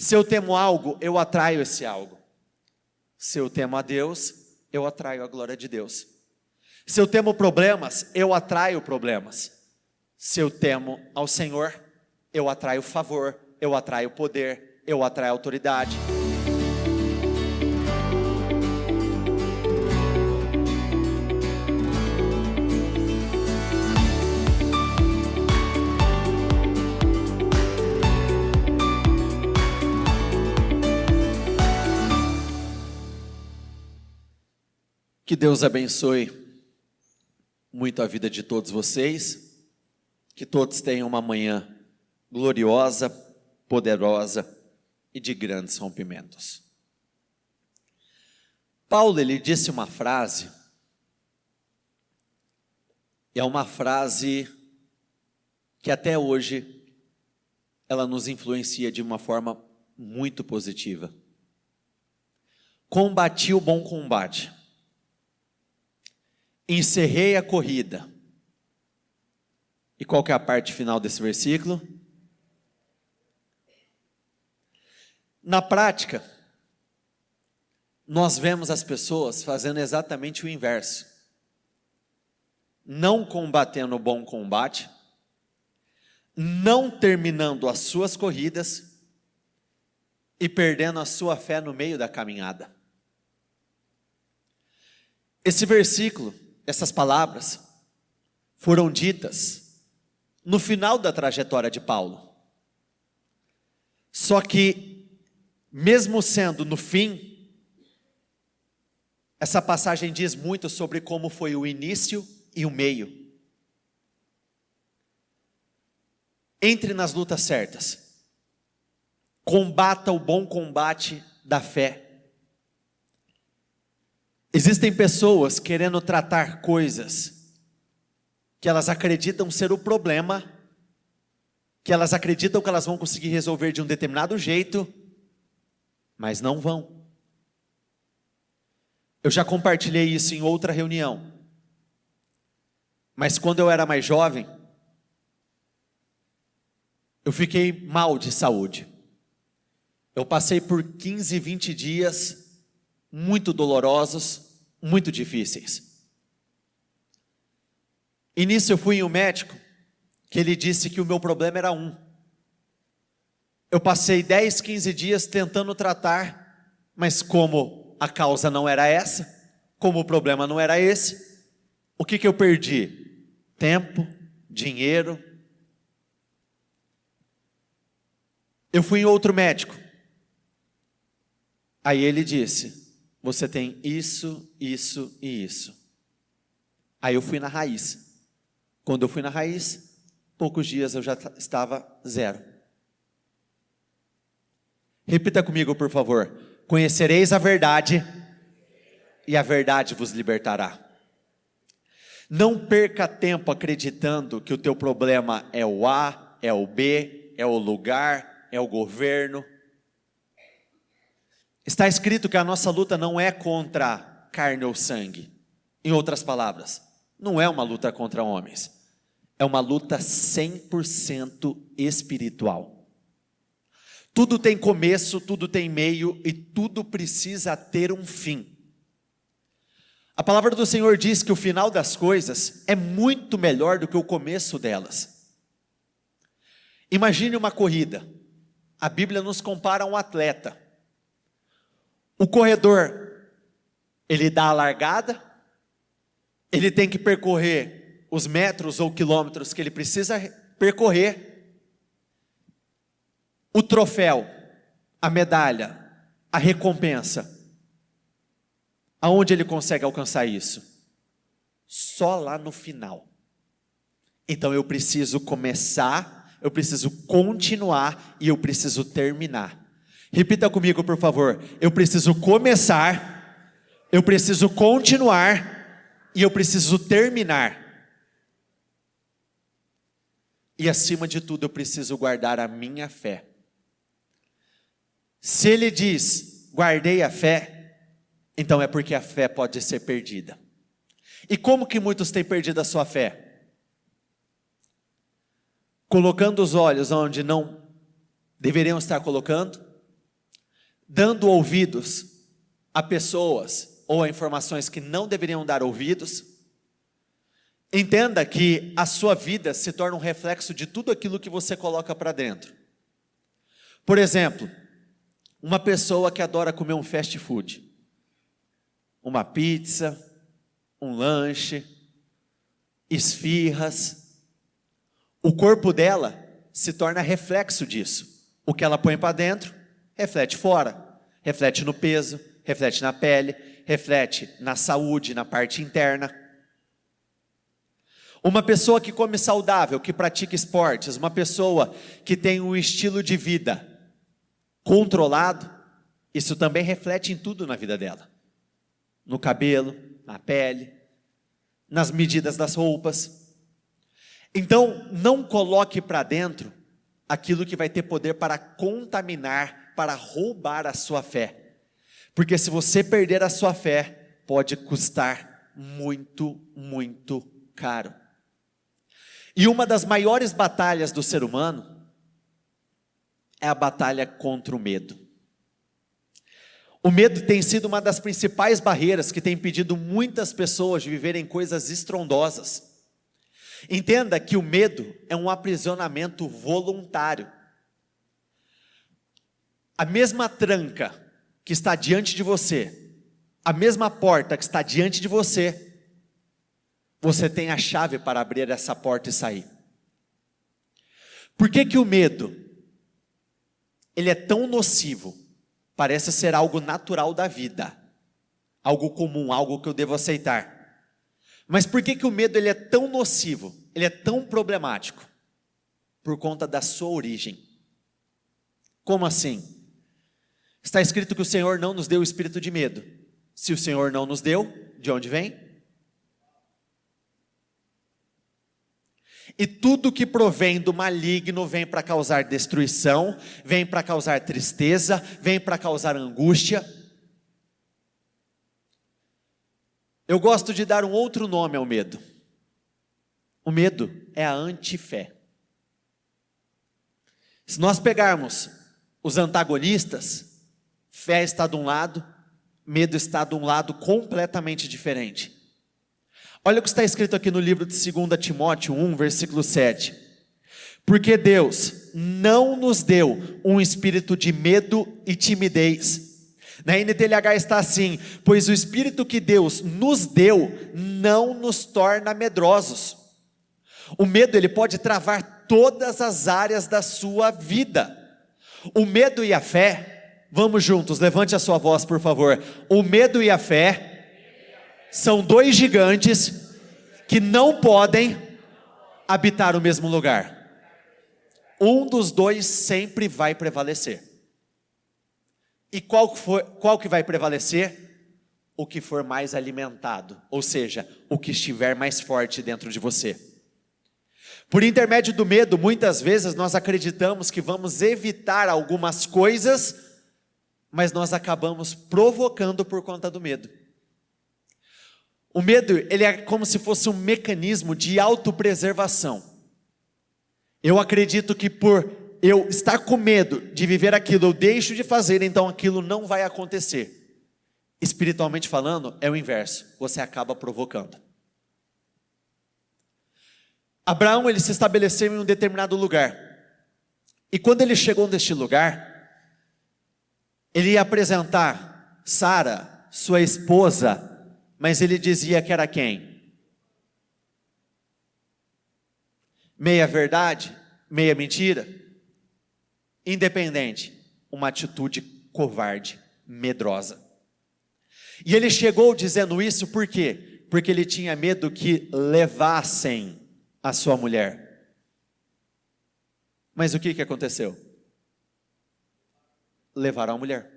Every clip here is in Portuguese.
Se eu temo algo, eu atraio esse algo. Se eu temo a Deus, eu atraio a glória de Deus. Se eu temo problemas, eu atraio problemas. Se eu temo ao Senhor, eu atraio favor, eu atraio poder, eu atraio autoridade. Que Deus abençoe muito a vida de todos vocês, que todos tenham uma manhã gloriosa, poderosa e de grandes rompimentos. Paulo, ele disse uma frase, e é uma frase que até hoje ela nos influencia de uma forma muito positiva. Combati o bom combate. Encerrei a corrida. E qual que é a parte final desse versículo? Na prática, nós vemos as pessoas fazendo exatamente o inverso. Não combatendo o bom combate, não terminando as suas corridas e perdendo a sua fé no meio da caminhada. Esse versículo, essas palavras foram ditas no final da trajetória de Paulo. Só que, mesmo sendo no fim, essa passagem diz muito sobre como foi o início e o meio. Entre nas lutas certas. Combata o bom combate da fé. Existem pessoas querendo tratar coisas que elas acreditam ser o problema, que elas acreditam que elas vão conseguir resolver de um determinado jeito, mas não vão. Eu já compartilhei isso em outra reunião, mas quando eu era mais jovem, eu fiquei mal de saúde. Eu passei por 15, 20 dias muito dolorosos, muito difíceis. E nisso eu fui em um médico, que ele disse que o meu problema era um. Eu passei 10, 15 dias tentando tratar, mas como a causa não era essa, como o problema não era esse, o que eu perdi? Tempo, dinheiro. Eu fui em outro médico. Aí ele disse: você tem isso, isso e isso. Aí eu fui na raiz. Quando eu fui na raiz, poucos dias eu já estava zero. Repita comigo, por favor. Conhecereis a verdade, e a verdade vos libertará. Não perca tempo acreditando que o teu problema é o A, é o B, é o lugar, é o governo. Está escrito que a nossa luta não é contra carne ou sangue. Em outras palavras, não é uma luta contra homens. É uma luta 100% espiritual. Tudo tem começo, tudo tem meio e tudo precisa ter um fim. A palavra do Senhor diz que o final das coisas é muito melhor do que o começo delas. Imagine uma corrida. A Bíblia nos compara a um atleta. O corredor, ele dá a largada, ele tem que percorrer os metros ou quilômetros que ele precisa percorrer. O troféu, a medalha, a recompensa, aonde ele consegue alcançar isso? Só lá no final. Então eu preciso começar, eu preciso continuar e eu preciso terminar. Repita comigo, por favor. Eu preciso começar, eu preciso continuar e eu preciso terminar. E acima de tudo, eu preciso guardar a minha fé. Se ele diz, guardei a fé, então é porque a fé pode ser perdida. E como que muitos têm perdido a sua fé? Colocando os olhos onde não deveriam estar colocando, dando ouvidos a pessoas ou a informações que não deveriam dar ouvidos, entenda que a sua vida se torna um reflexo de tudo aquilo que você coloca para dentro. Por exemplo, uma pessoa que adora comer um fast food, uma pizza, um lanche, esfirras, o corpo dela se torna reflexo disso. O que ela põe para dentro, reflete fora, reflete no peso, reflete na pele, reflete na saúde, na parte interna. Uma pessoa que come saudável, que pratica esportes, uma pessoa que tem um estilo de vida controlado, isso também reflete em tudo na vida dela. No cabelo, na pele, nas medidas das roupas. Então, não coloque para dentro aquilo que vai ter poder para contaminar, para roubar a sua fé. Porque se você perder a sua fé, pode custar muito, muito caro. E uma das maiores batalhas do ser humano é a batalha contra o medo. O medo tem sido uma das principais barreiras que tem impedido muitas pessoas de viverem coisas estrondosas. Entenda que o medo é um aprisionamento voluntário. A mesma tranca que está diante de você, a mesma porta que está diante de você, você tem a chave para abrir essa porta e sair. Por que que o medo, ele é tão nocivo? Parece ser algo natural da vida, algo comum, algo que eu devo aceitar. Mas por que que o medo ele é tão nocivo, ele é tão problemático? Por conta da sua origem. Como assim? Está escrito que o Senhor não nos deu o espírito de medo. Se o Senhor não nos deu, de onde vem? E tudo que provém do maligno vem para causar destruição, vem para causar tristeza, vem para causar angústia. Eu gosto de dar um outro nome ao medo. O medo é a antifé. Se nós pegarmos os antagonistas, fé está de um lado, medo está de um lado completamente diferente. Olha o que está escrito aqui no livro de 2 Timóteo 1, versículo 7. Porque Deus não nos deu um espírito de medo e timidez. Na NTLH está assim: pois o espírito que Deus nos deu não nos torna medrosos. O medo ele pode travar todas as áreas da sua vida. O medo e a fé, vamos juntos, levante a sua voz por favor. O medo e a fé são dois gigantes que não podem habitar o mesmo lugar. Um dos dois sempre vai prevalecer. E qual que vai prevalecer? O que for mais alimentado, ou seja, o que estiver mais forte dentro de você. Por intermédio do medo, muitas vezes nós acreditamos que vamos evitar algumas coisas, mas nós acabamos provocando por conta do medo. O medo, ele é como se fosse um mecanismo de autopreservação. Eu acredito que por eu estar com medo de viver aquilo, eu deixo de fazer, então aquilo não vai acontecer. Espiritualmente falando, é o inverso, você acaba provocando. Abraão, ele se estabeleceu em um determinado lugar. E quando ele chegou neste lugar, ele ia apresentar Sara, sua esposa, mas ele dizia que era quem? Meia verdade, meia mentira? Independente, uma atitude covarde, medrosa. E ele chegou dizendo isso por quê? Porque ele tinha medo que levassem a sua mulher. Mas o que aconteceu? Levaram a mulher.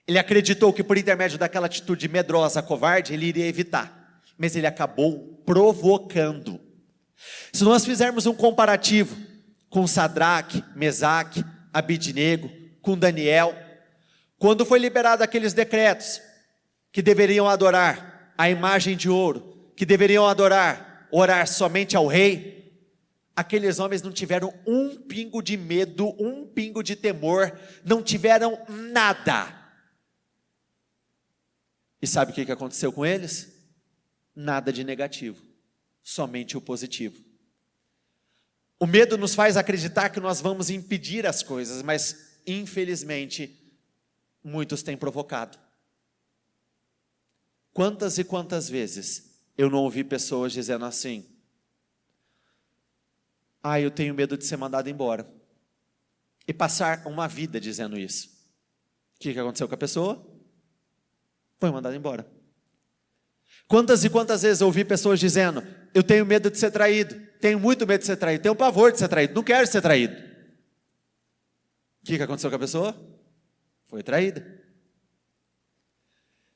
Ele acreditou que por intermédio daquela atitude medrosa, covarde, ele iria evitar. Mas ele acabou provocando. Se nós fizermos um comparativo com Sadraque, Mesaque, Abidnego, com Daniel, quando foi liberado aqueles decretos que deveriam adorar a imagem de ouro, que deveriam orar somente ao rei, aqueles homens não tiveram um pingo de medo, um pingo de temor, não tiveram nada. E sabe o que aconteceu com eles? Nada de negativo, somente o positivo. O medo nos faz acreditar que nós vamos impedir as coisas, mas infelizmente muitos têm provocado. Quantas e quantas vezes eu não ouvi pessoas dizendo assim: eu tenho medo de ser mandado embora, e passar uma vida dizendo isso. O que aconteceu com a pessoa? Foi mandada embora. Quantas e quantas vezes eu ouvi pessoas dizendo: eu tenho medo de ser traído, tenho muito medo de ser traído, tenho pavor de ser traído, não quero ser traído. O que aconteceu com a pessoa? Foi traída.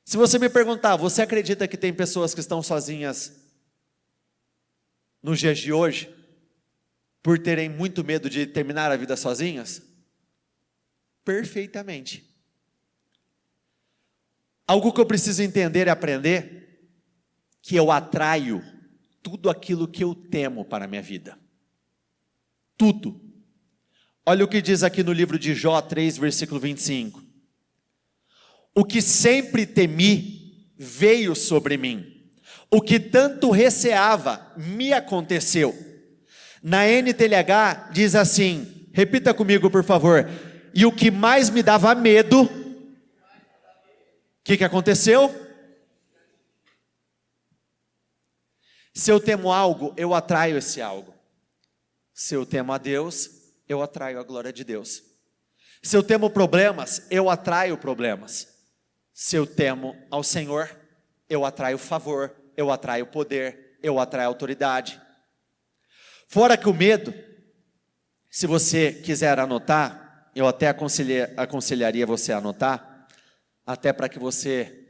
Se você me perguntar, você acredita que tem pessoas que estão sozinhas nos dias de hoje, por terem muito medo de terminar a vida sozinhas? Perfeitamente. Algo que eu preciso entender e aprender, que eu atraio tudo aquilo que eu temo para a minha vida. Tudo. Olha o que diz aqui no livro de Jó 3, versículo 25. O que sempre temi veio sobre mim. O que tanto receava me aconteceu. Na NTLH diz assim, repita comigo por favor. E o que mais me dava medo, o que aconteceu? Se eu temo algo, eu atraio esse algo. Se eu temo a Deus, eu atraio a glória de Deus. Se eu temo problemas, eu atraio problemas. Se eu temo ao Senhor, eu atraio favor, eu atraio poder, eu atraio autoridade. Fora que o medo, se você quiser anotar, eu até aconselharia você a anotar, até para que você,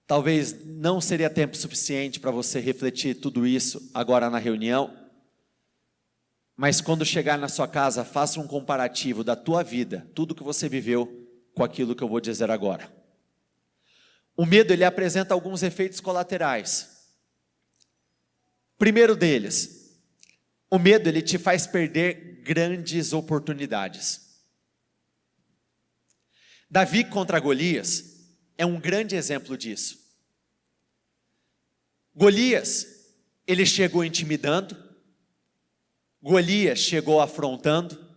talvez não seria tempo suficiente para você refletir tudo isso agora na reunião, mas quando chegar na sua casa, faça um comparativo da tua vida, tudo que você viveu com aquilo que eu vou dizer agora. O medo, ele apresenta alguns efeitos colaterais. Primeiro deles, o medo, ele te faz perder grandes oportunidades. Davi contra Golias é um grande exemplo disso. Golias, ele chegou intimidando, Golias chegou afrontando,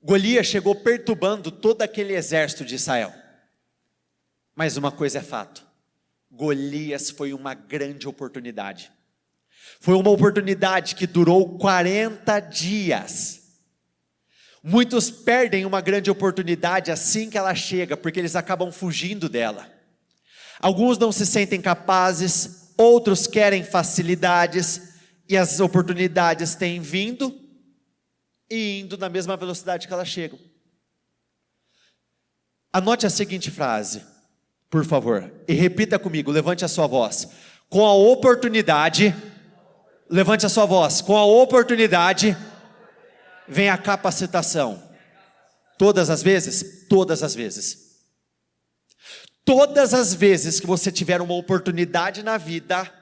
Golias chegou perturbando todo aquele exército de Israel. Mas uma coisa é fato, Golias foi uma grande oportunidade. Foi uma oportunidade que durou 40 dias. Muitos perdem uma grande oportunidade assim que ela chega, porque eles acabam fugindo dela. Alguns não se sentem capazes, outros querem facilidades, e as oportunidades têm vindo e indo na mesma velocidade que elas chegam. Anote a seguinte frase, por favor, e repita comigo, levante a sua voz. Com a oportunidade, levante a sua voz, com a oportunidade vem a capacitação. Todas as vezes? Todas as vezes. Todas as vezes que você tiver uma oportunidade na vida,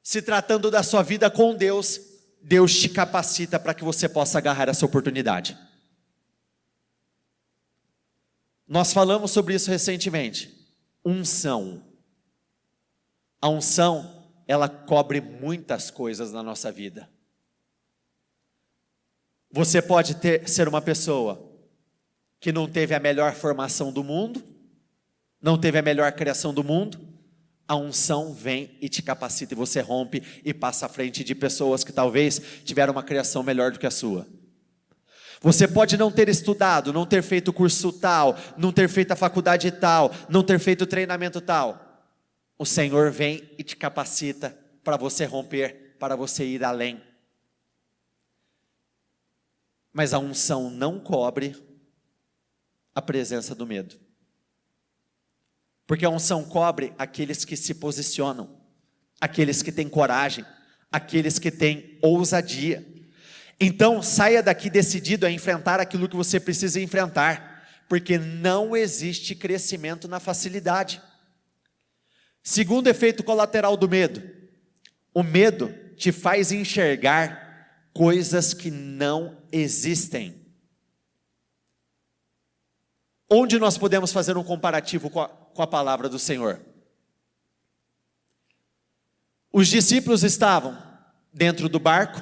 se tratando da sua vida com Deus, Deus te capacita para que você possa agarrar essa oportunidade. Nós falamos sobre isso recentemente. Unção. A unção, ela cobre muitas coisas na nossa vida. Você pode ser uma pessoa que não teve a melhor formação do mundo, não teve a melhor criação do mundo, a unção vem e te capacita, e você rompe e passa à frente de pessoas que talvez tiveram uma criação melhor do que a sua. Você pode não ter estudado, não ter feito curso tal, não ter feito a faculdade tal, não ter feito o treinamento tal. O Senhor vem e te capacita para você romper, para você ir além. Mas a unção não cobre a presença do medo. Porque a unção cobre aqueles que se posicionam, aqueles que têm coragem, aqueles que têm ousadia. Então saia daqui decidido a enfrentar aquilo que você precisa enfrentar, porque não existe crescimento na facilidade. Segundo efeito colateral do medo, o medo te faz enxergar coisas que não existem. Onde nós podemos fazer um comparativo com a palavra do Senhor? Os discípulos estavam dentro do barco,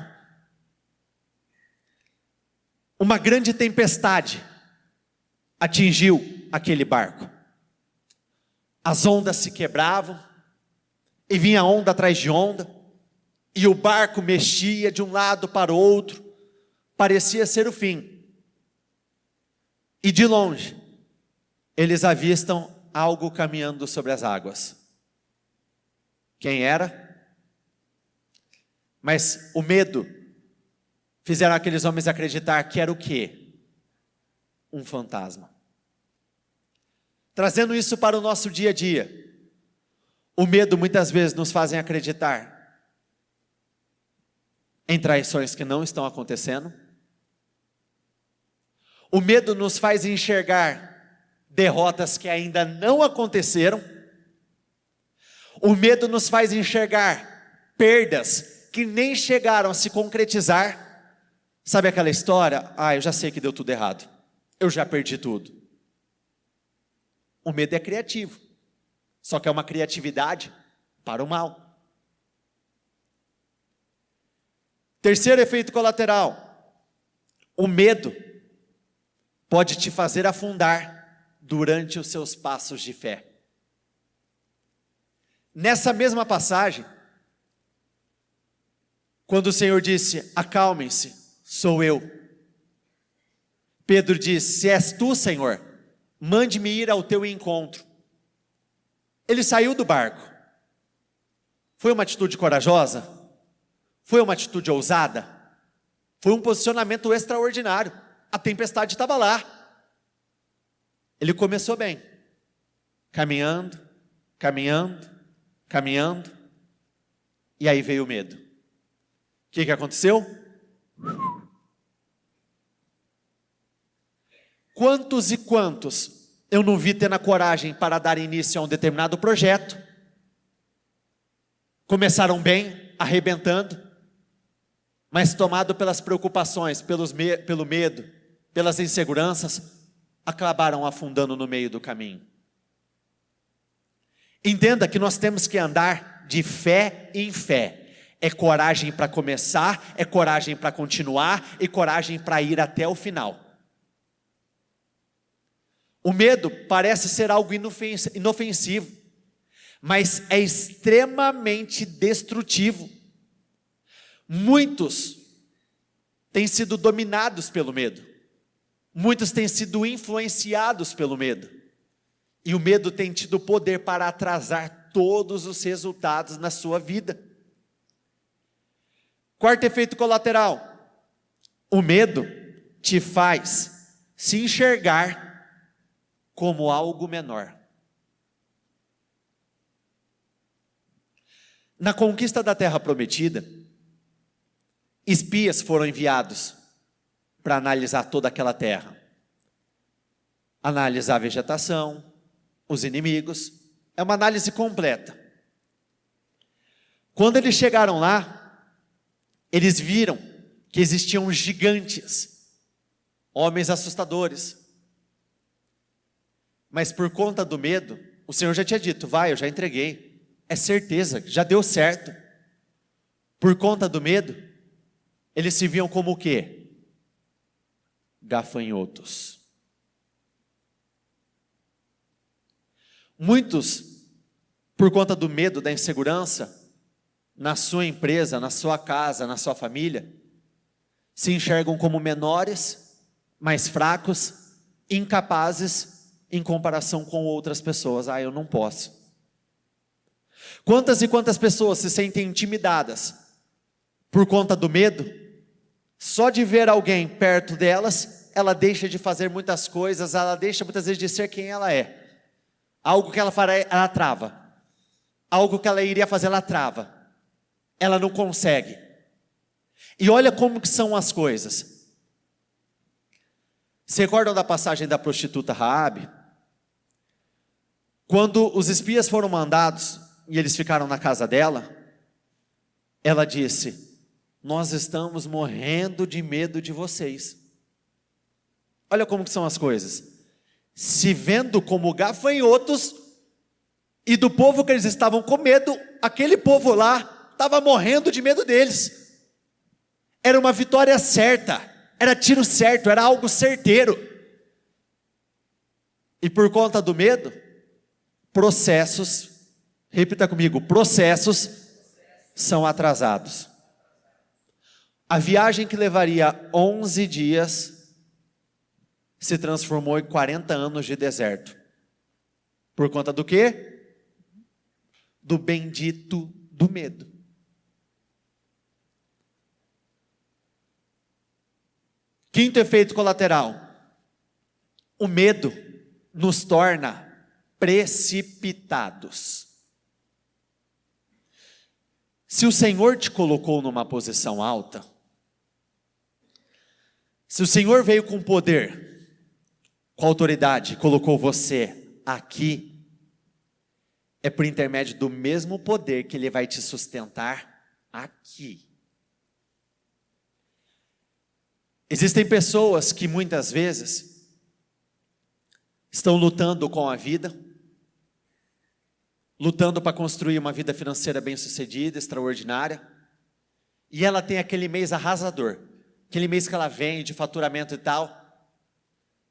uma grande tempestade atingiu aquele barco. As ondas se quebravam, e vinha onda atrás de onda, e o barco mexia de um lado para o outro, parecia ser o fim. E de longe, eles avistam algo caminhando sobre as águas. Quem era? Mas o medo fizeram aqueles homens acreditar que era o quê? Um fantasma. Trazendo isso para o nosso dia a dia, o medo muitas vezes nos faz acreditar em traições que não estão acontecendo. O medo nos faz enxergar derrotas que ainda não aconteceram. O medo nos faz enxergar perdas que nem chegaram a se concretizar. Sabe aquela história? Eu já sei que deu tudo errado. Eu já perdi tudo. O medo é criativo. Só que é uma criatividade para o mal. Terceiro efeito colateral. O medo pode te fazer afundar durante os seus passos de fé. Nessa mesma passagem, quando o Senhor disse, acalmem-se, sou eu. Pedro disse, se és tu, Senhor, mande-me ir ao teu encontro. Ele saiu do barco. Foi uma atitude corajosa? Foi uma atitude ousada? Foi um posicionamento extraordinário. A tempestade estava lá. Ele começou bem, caminhando, e aí veio o medo. O que aconteceu? Quantos e quantos eu não vi tendo a coragem para dar início a um determinado projeto, começaram bem, arrebentando, mas tomado pelas preocupações, pelo medo, pelas inseguranças, acabaram afundando no meio do caminho. Entenda que nós temos que andar de fé em fé. É coragem para começar, é coragem para continuar e coragem para ir até o final. O medo parece ser algo inofensivo, mas é extremamente destrutivo. Muitos têm sido dominados pelo medo. Muitos têm sido influenciados pelo medo. E o medo tem tido poder para atrasar todos os resultados na sua vida. Quarto efeito colateral. O medo te faz se enxergar como algo menor. Na conquista da Terra Prometida, espias foram enviados para analisar toda aquela terra. Analisar a vegetação, os inimigos, é uma análise completa. Quando eles chegaram lá, eles viram que existiam gigantes, homens assustadores. Mas por conta do medo, o Senhor já tinha dito, vai, eu já entreguei, é certeza, já deu certo. Por conta do medo, eles se viam como o quê? Gafanhotos. Muitos, por conta do medo, da insegurança, na sua empresa, na sua casa, na sua família, se enxergam como menores, mais fracos, incapazes em comparação com outras pessoas. Eu não posso. Quantas e quantas pessoas se sentem intimidadas por conta do medo? Só de ver alguém perto delas, ela deixa de fazer muitas coisas, ela deixa muitas vezes de ser quem ela é. Algo que ela fará, ela trava. Algo que ela iria fazer, ela trava. Ela não consegue. E olha como que são as coisas. Se recordam da passagem da prostituta Raabe? Quando os espias foram mandados, e eles ficaram na casa dela, ela disse: nós estamos morrendo de medo de vocês. Olha como que são as coisas. Se vendo como gafanhotos, e do povo que eles estavam com medo, aquele povo lá estava morrendo de medo deles. Era uma vitória certa, era tiro certo, era algo certeiro. E por conta do medo, processos, repita comigo, processos são atrasados. A viagem que levaria 11 dias se transformou em 40 anos de deserto. Por conta do quê? Do bendito do medo. Quinto efeito colateral: o medo nos torna precipitados. Se o Senhor te colocou numa posição alta, se o Senhor veio com poder, com autoridade, colocou você aqui, é por intermédio do mesmo poder que Ele vai te sustentar aqui. Existem pessoas que muitas vezes estão lutando com a vida, lutando para construir uma vida financeira bem-sucedida, extraordinária, e ela tem aquele mês arrasador, aquele mês que ela vem de faturamento e tal,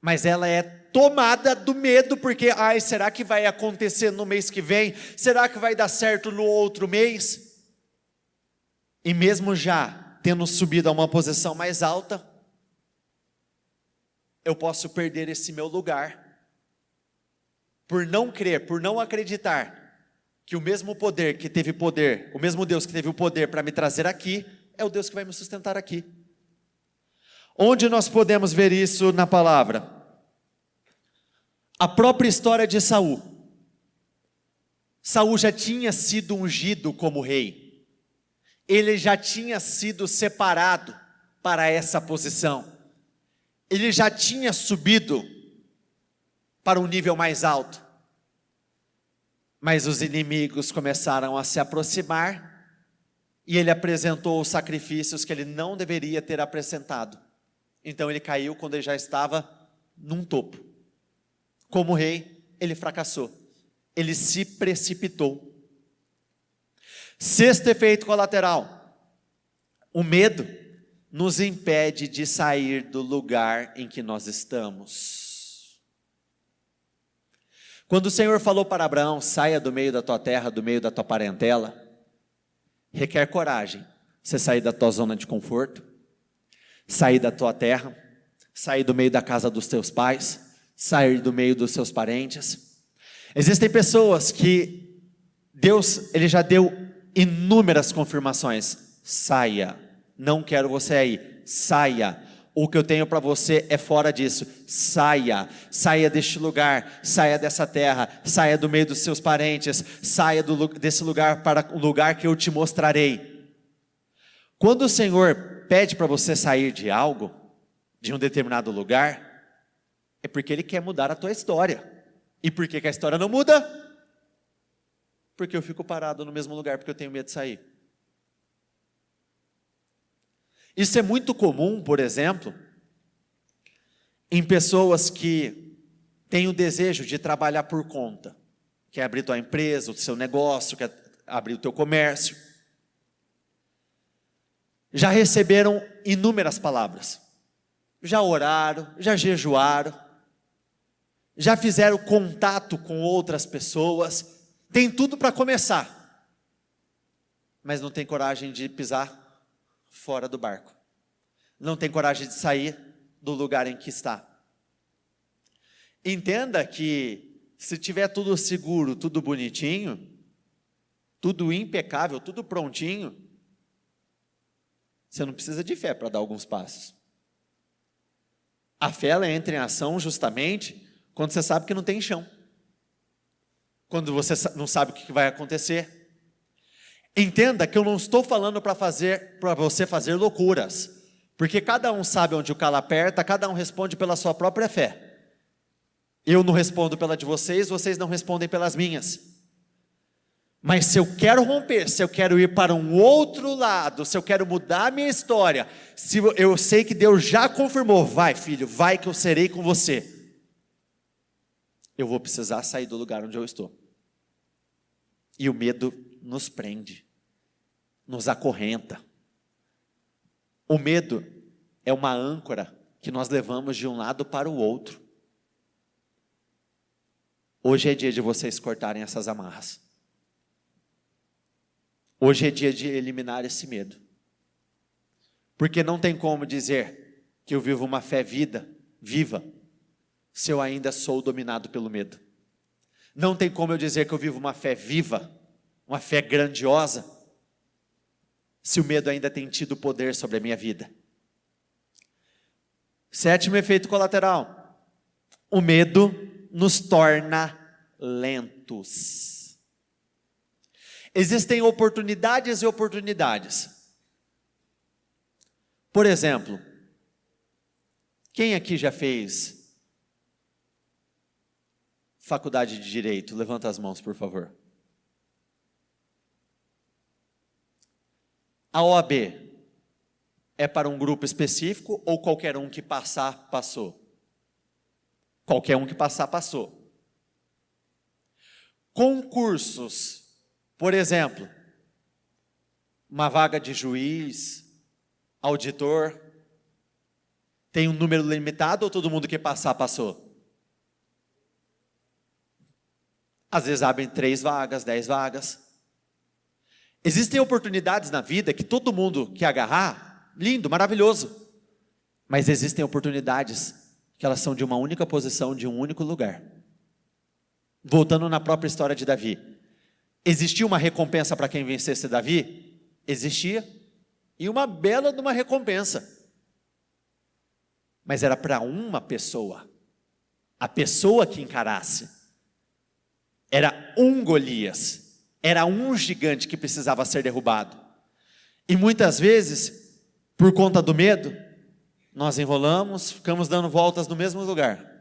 mas ela é tomada do medo, porque, será que vai acontecer no mês que vem? Será que vai dar certo no outro mês? E mesmo já tendo subido a uma posição mais alta, eu posso perder esse meu lugar, por não crer, por não acreditar, que o mesmo poder que teve poder, o mesmo Deus que teve o poder para me trazer aqui, é o Deus que vai me sustentar aqui. Onde nós podemos ver isso na palavra? A própria história de Saul. Saul já tinha sido ungido como rei. Ele já tinha sido separado para essa posição. Ele já tinha subido para um nível mais alto. Mas os inimigos começaram a se aproximar e ele apresentou os sacrifícios que ele não deveria ter apresentado. Então ele caiu quando ele já estava num topo. Como rei, ele fracassou. Ele se precipitou. Sexto efeito colateral: o medo nos impede de sair do lugar em que nós estamos. Quando o Senhor falou para Abraão: saia do meio da tua terra, do meio da tua parentela, requer coragem. Você sair da tua zona de conforto, sair da tua terra, sair do meio da casa dos teus pais, sair do meio dos seus parentes. Existem pessoas que Deus, Ele já deu inúmeras confirmações: saia, não quero você aí, saia, o que eu tenho para você é fora disso, saia, saia deste lugar, saia dessa terra, saia do meio dos seus parentes, saia desse lugar para um lugar que eu te mostrarei. Quando o Senhor pede para você sair de algo, de um determinado lugar, é porque Ele quer mudar a tua história. E por que a história não muda? Porque eu fico parado no mesmo lugar, porque eu tenho medo de sair. Isso é muito comum, por exemplo, em pessoas que têm o desejo de trabalhar por conta. Quer abrir tua empresa, o seu negócio, quer abrir o teu comércio. Já receberam inúmeras palavras. Já oraram, já jejuaram, já fizeram contato com outras pessoas, tem tudo para começar, mas não tem coragem de pisar fora do barco, não tem coragem de sair do lugar em que está. Entenda que se tiver tudo seguro, tudo bonitinho, tudo impecável, tudo prontinho, você não precisa de fé para dar alguns passos. A fé, ela entra em ação justamente quando você sabe que não tem chão, quando você não sabe o que vai acontecer. Entenda que eu não estou falando para você fazer loucuras, porque cada um sabe onde o calo aperta, cada um responde pela sua própria fé. Eu não respondo pela de vocês, vocês não respondem pelas minhas. Mas se eu quero romper, se eu quero ir para um outro lado, se eu quero mudar a minha história, se eu sei que Deus já confirmou, vai filho, vai que eu serei com você, eu vou precisar sair do lugar onde eu estou. E o medo nos prende, nos acorrenta. O medo é uma âncora que nós levamos de um lado para o outro. Hoje é dia de vocês cortarem essas amarras. Hoje é dia de eliminar esse medo. Porque não tem como dizer que eu vivo uma fé viva, se eu ainda sou dominado pelo medo. Não tem como eu dizer que eu vivo uma fé viva, uma fé grandiosa, se o medo ainda tem tido poder sobre a minha vida. 7º efeito colateral: o medo nos torna lentos. Existem oportunidades e oportunidades. Por exemplo, quem aqui já fez faculdade de Direito? Levanta as mãos, por favor. A OAB é para um grupo específico ou qualquer um que passar, passou? Qualquer um que passar, passou. Concursos, por exemplo, uma vaga de juiz, auditor, tem um número limitado ou todo mundo que passar, passou? Às vezes abrem 3 vagas, 10 vagas. Existem oportunidades na vida que todo mundo quer agarrar, lindo, maravilhoso. Mas existem oportunidades que elas são de uma única posição, de um único lugar. Voltando na própria história de Davi. Existia uma recompensa para quem vencesse Davi? Existia. E uma bela de uma recompensa. Mas era para uma pessoa. A pessoa que encarasse. Era um Golias. Era um gigante que precisava ser derrubado. E muitas vezes, por conta do medo, nós enrolamos, ficamos dando voltas no mesmo lugar.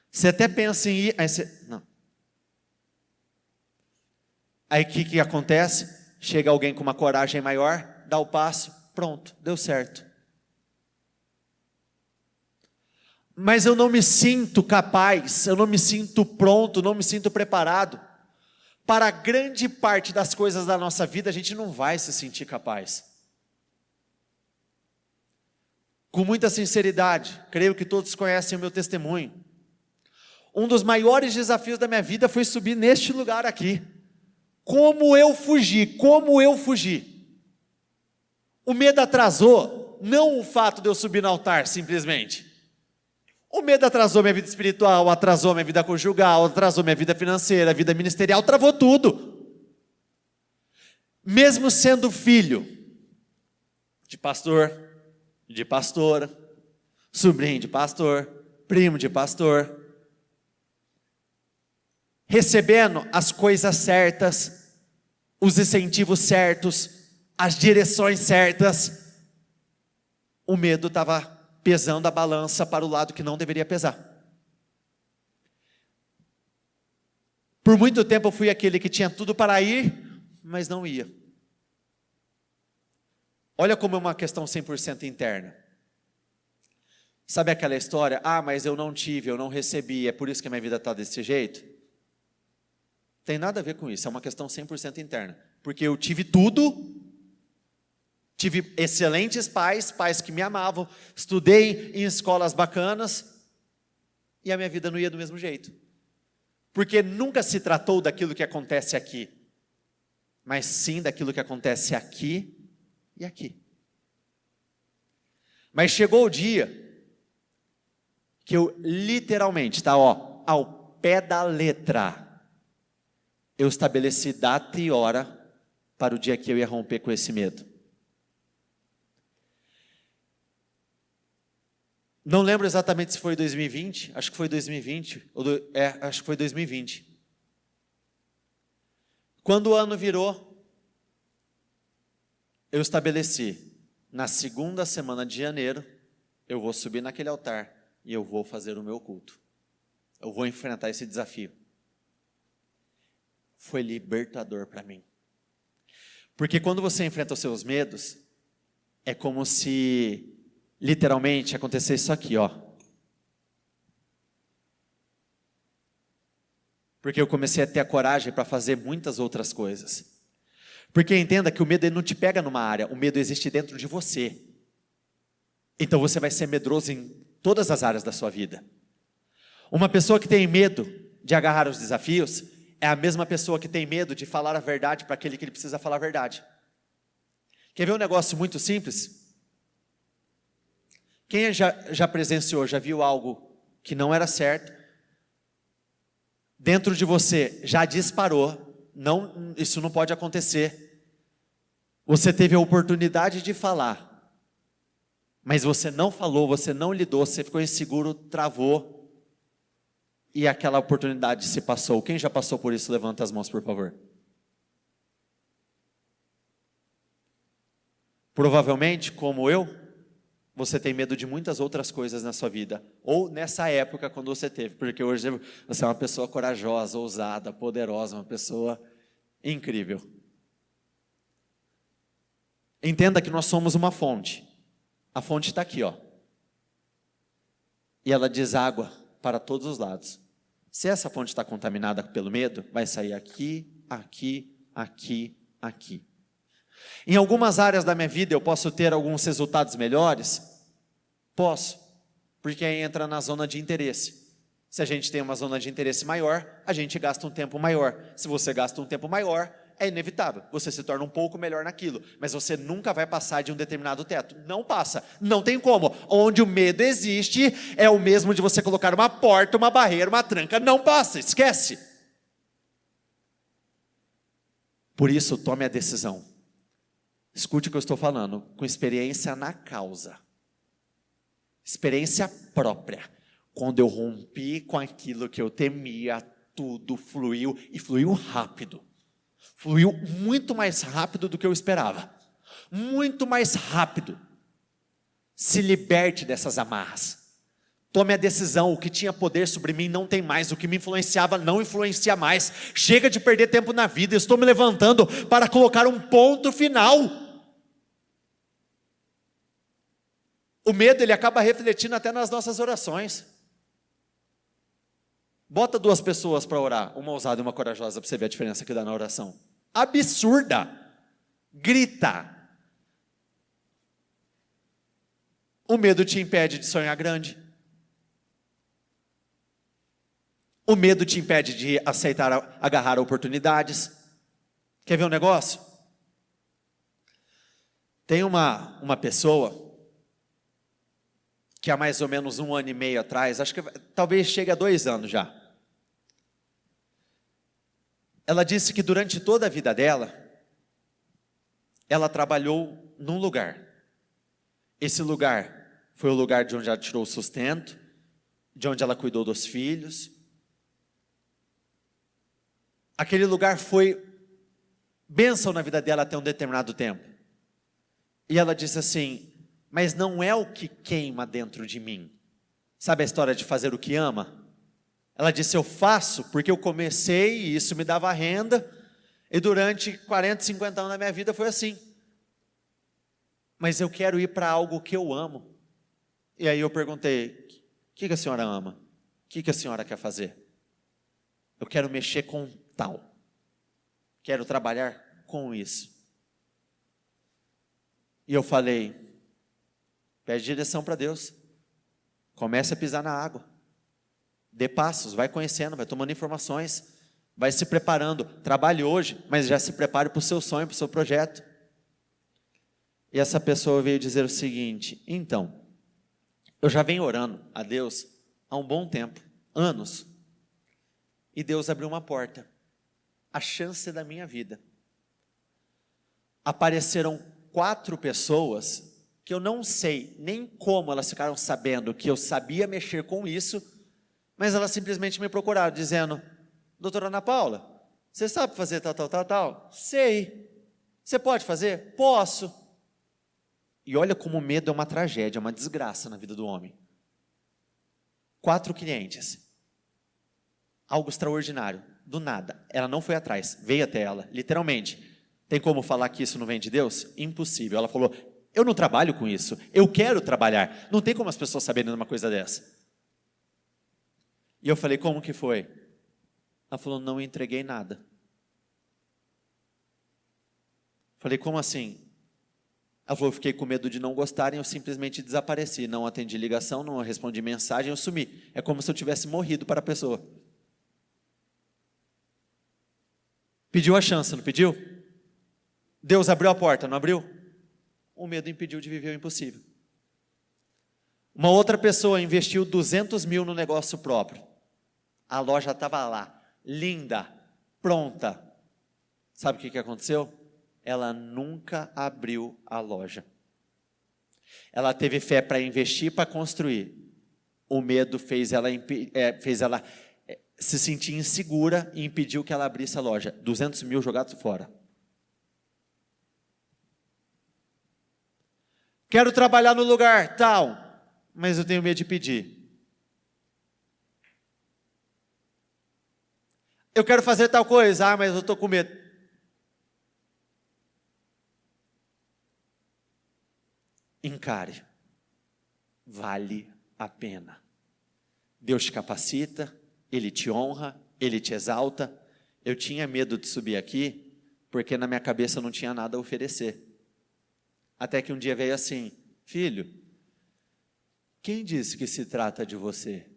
Você até pensa em ir, não. Aí o que acontece? Chega alguém com uma coragem maior, dá o passo, pronto, deu certo. Mas eu não me sinto capaz, eu não me sinto pronto, não me sinto preparado. Para grande parte das coisas da nossa vida, a gente não vai se sentir capaz. Com muita sinceridade, creio que todos conhecem o meu testemunho. Um dos maiores desafios da minha vida foi subir neste lugar aqui. Como eu fugi? O medo atrasou, não o fato de eu subir no altar, simplesmente. O medo atrasou minha vida espiritual, atrasou minha vida conjugal, atrasou minha vida financeira, vida ministerial, travou tudo. Mesmo sendo filho de pastor, de pastora, sobrinho de pastor, primo de pastor, recebendo as coisas certas, os incentivos certos, as direções certas, o medo estava pesando a balança para o lado que não deveria pesar. Por muito tempo eu fui aquele que tinha tudo para ir, mas não ia. Olha como é uma questão 100% interna. Sabe aquela história? Ah, mas eu não tive, eu não recebi, é por isso que a minha vida está desse jeito? Tem nada a ver com isso, é uma questão 100% interna. Porque eu tive tudo, tive excelentes pais que me amavam, estudei em escolas bacanas, e a minha vida não ia do mesmo jeito. Porque nunca se tratou daquilo que acontece aqui, mas sim daquilo que acontece aqui e aqui. Mas chegou o dia que eu literalmente, ao pé da letra, eu estabeleci data e hora para o dia que eu ia romper com esse medo. Não lembro exatamente se foi 2020, acho que foi 2020, acho que foi 2020. Quando o ano virou, eu estabeleci, na segunda semana de janeiro, eu vou subir naquele altar e eu vou fazer o meu culto. eu vou enfrentar esse desafio. Foi libertador para mim. Porque quando você enfrenta os seus medos, é como se literalmente acontecesse isso aqui, ó. Porque eu comecei a ter a coragem para fazer muitas outras coisas. Porque entenda que o medo ele não te pega numa área, o medo existe dentro de você. Então você vai ser medroso em todas as áreas da sua vida. Uma pessoa que tem medo de agarrar os desafios é a mesma pessoa que tem medo de falar a verdade para aquele que ele precisa falar a verdade. Quer ver um negócio muito simples? Quem já presenciou, já viu algo que não era certo, dentro de você já disparou, não, isso não pode acontecer. Você teve a oportunidade de falar, mas você não falou, você não lidou, você ficou inseguro, travou, e aquela oportunidade se passou. Quem já passou por isso, levanta as mãos, por favor. Provavelmente, como eu, você tem medo de muitas outras coisas na sua vida, ou nessa época quando você teve, porque hoje você é uma pessoa corajosa, ousada, poderosa, uma pessoa incrível. Entenda que nós somos uma fonte. A fonte está aqui, ó. E ela deságua para todos os lados. Se essa fonte está contaminada pelo medo, vai sair aqui, aqui, aqui, aqui. Em algumas áreas da minha vida eu posso ter alguns resultados melhores? Posso, porque aí entra na zona de interesse. Se a gente tem uma zona de interesse maior, a gente gasta um tempo maior. Se você gasta um tempo maior, é inevitável, você se torna um pouco melhor naquilo, mas você nunca vai passar de um determinado teto, não passa, não tem como. Onde o medo existe, é o mesmo de você colocar uma porta, uma barreira, uma tranca, não passa, esquece. Por isso, tome a decisão, escute o que eu estou falando, com experiência na causa, experiência própria. Quando eu rompi com aquilo que eu temia, tudo fluiu, e fluiu rápido. Fluiu muito mais rápido do que eu esperava. Muito mais rápido. Se liberte dessas amarras. Tome a decisão. O que tinha poder sobre mim não tem mais. O que me influenciava não influencia mais. Chega de perder tempo na vida. Eu estou me levantando para colocar um ponto final. O medo, ele acaba refletindo até nas nossas orações. Bota duas pessoas para orar, uma ousada e uma corajosa, para você ver a diferença que dá na oração. Absurda. Grita. O medo te impede de sonhar grande. O medo te impede de aceitar, agarrar oportunidades. Quer ver um negócio? Tem uma pessoa que há mais ou menos 1 ano e meio atrás, acho que talvez chegue a 2 anos já. Ela disse que durante toda a vida dela, ela trabalhou num lugar. Esse lugar foi o lugar de onde ela tirou o sustento, de onde ela cuidou dos filhos. Aquele lugar foi bênção na vida dela até um determinado tempo. E ela disse assim, mas não é o que queima dentro de mim. Sabe a história de fazer o que ama? Ela disse, eu faço porque eu comecei e isso me dava renda, e durante 40, 50 anos da minha vida foi assim. Mas eu quero ir para algo que eu amo. E aí eu perguntei, o que a senhora ama? O que a senhora quer fazer? Eu quero mexer com tal. Quero trabalhar com isso. E eu falei, pede direção para Deus. Comece a pisar na água. Dê passos, vai conhecendo, vai tomando informações, vai se preparando. Trabalhe hoje, mas já se prepare para o seu sonho, para o seu projeto. E essa pessoa veio dizer o seguinte, então, eu já venho orando a Deus há um bom tempo, anos, e Deus abriu uma porta, a chance da minha vida. Apareceram 4 pessoas, que eu não sei nem como elas ficaram sabendo que eu sabia mexer com isso, mas elas simplesmente me procuraram, dizendo, doutora Ana Paula, você sabe fazer tal? Sei. Você pode fazer? Posso. E olha como o medo é uma tragédia, é uma desgraça na vida do homem. 4 clientes. Algo extraordinário, do nada. Ela não foi atrás, veio até ela, literalmente. Tem como falar que isso não vem de Deus? Impossível. Ela falou, eu não trabalho com isso, eu quero trabalhar. Não tem como as pessoas saberem de uma coisa dessa. E eu falei, como que foi? Ela falou, não entreguei nada. Falei, como assim? Ela falou, eu fiquei com medo de não gostarem, eu simplesmente desapareci. Não atendi ligação, não respondi mensagem, eu sumi. É como se eu tivesse morrido para a pessoa. Pediu a chance, não pediu? Deus abriu a porta, não abriu? O medo impediu de viver o impossível. Uma outra pessoa investiu 200 mil no negócio próprio. A loja estava lá, linda, pronta. Sabe o que aconteceu? Ela nunca abriu a loja. Ela teve fé para investir, para construir. O medo fez ela se sentir insegura e impediu que ela abrisse a loja. 200 mil jogados fora. Quero trabalhar no lugar tal, mas eu tenho medo de pedir. Eu quero fazer tal coisa, mas eu estou com medo. Encare. Vale a pena. Deus te capacita, Ele te honra, Ele te exalta. Eu tinha medo de subir aqui, porque na minha cabeça não tinha nada a oferecer. Até que um dia veio assim, filho, quem disse que se trata de você?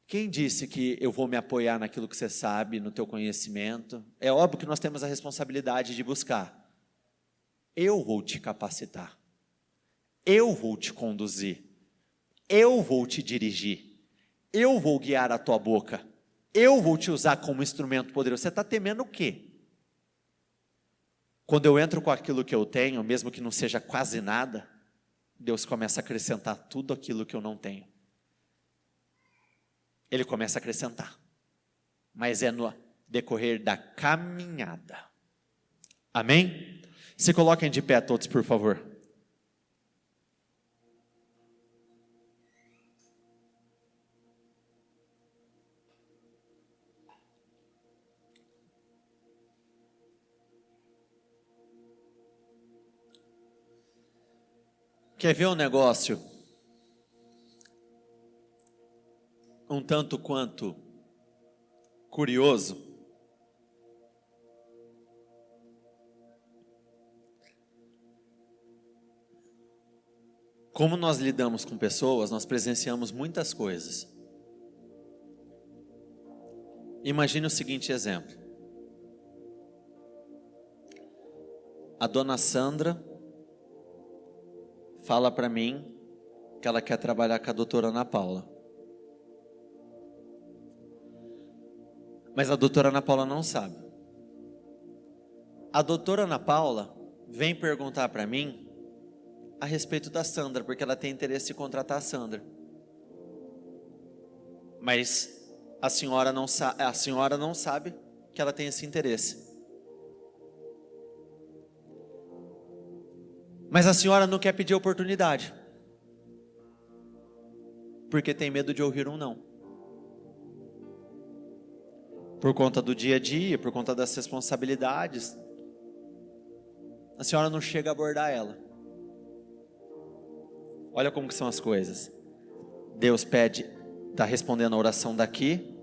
Quem disse que eu vou me apoiar naquilo que você sabe, no teu conhecimento? É óbvio que nós temos a responsabilidade de buscar. Eu vou te capacitar. Eu vou te conduzir. Eu vou te dirigir. Eu vou guiar a tua boca. Eu vou te usar como instrumento poderoso. Você está temendo o quê? Quando eu entro com aquilo que eu tenho, mesmo que não seja quase nada, Deus começa a acrescentar tudo aquilo que eu não tenho. Ele começa a acrescentar. Mas é no decorrer da caminhada. Amém? Se coloquem de pé todos, por favor. Quer ver um negócio um tanto quanto curioso? Como nós lidamos com pessoas, nós presenciamos muitas coisas. Imagine o seguinte exemplo. A dona Sandra fala para mim que ela quer trabalhar com a doutora Ana Paula. Mas a doutora Ana Paula não sabe. A doutora Ana Paula vem perguntar para mim a respeito da Sandra, porque ela tem interesse em contratar a Sandra. Mas a senhora não sabe que ela tem esse interesse. Mas a senhora não quer pedir oportunidade, porque tem medo de ouvir um não. Por conta do dia a dia, por conta das responsabilidades, a senhora não chega a abordar ela. Olha como que são as coisas. Deus pede, está respondendo a oração daqui,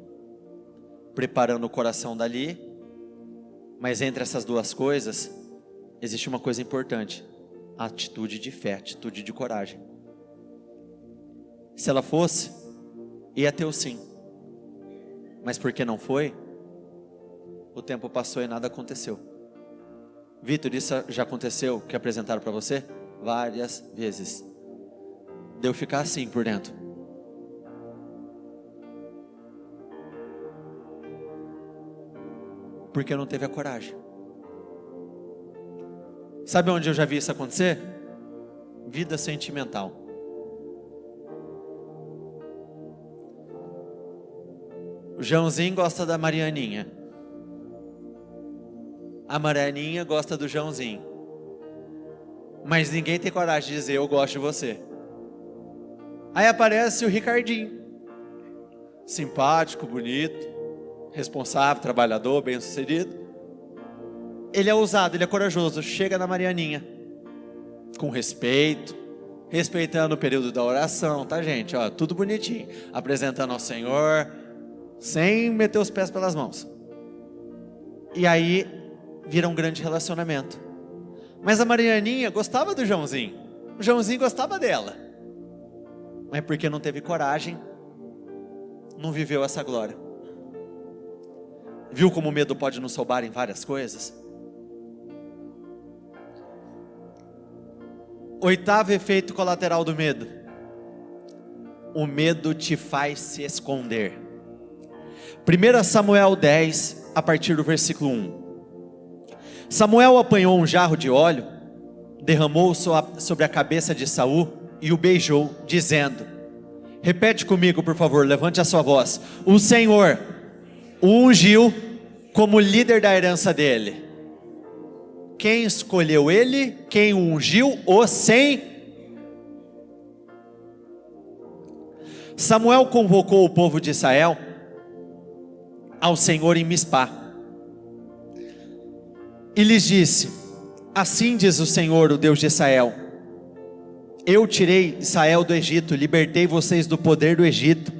preparando o coração dali, mas entre essas duas coisas, existe uma coisa importante. A atitude de fé, a atitude de coragem. Se ela fosse, ia ter o sim. Mas porque não foi, o tempo passou e nada aconteceu. Vitor, isso já aconteceu, que apresentaram para você? Várias vezes. De eu ficar assim por dentro. Porque não teve a coragem. Sabe onde eu já vi isso acontecer? Vida sentimental. O Joãozinho gosta da Marianinha. A Marianinha gosta do Joãozinho. Mas ninguém tem coragem de dizer eu gosto de você. Aí aparece o Ricardinho. simpático, bonito, responsável, trabalhador, bem-sucedido. Ele é ousado, ele é corajoso, chega na Marianinha, com respeito, respeitando o período da oração, tá, gente? Ó, tudo bonitinho, apresentando ao Senhor, sem meter os pés pelas mãos. E aí, vira um grande relacionamento. Mas a Marianinha gostava do Joãozinho, o Joãozinho gostava dela, mas porque não teve coragem, não viveu essa glória. Viu como o medo pode nos roubar em várias coisas? Oitavo efeito colateral do medo: o medo te faz se esconder. 1 Samuel 10, a partir do versículo 1. Samuel apanhou um jarro de óleo, derramou sobre a cabeça de Saul e o beijou, dizendo, repete comigo por favor, levante a sua voz: o Senhor o ungiu como líder da herança dele. Quem escolheu ele? Quem o ungiu? Samuel convocou o povo de Israel ao Senhor em Mispá e lhes disse: assim diz o Senhor, o Deus de Israel: eu tirei Israel do Egito, libertei vocês do poder do Egito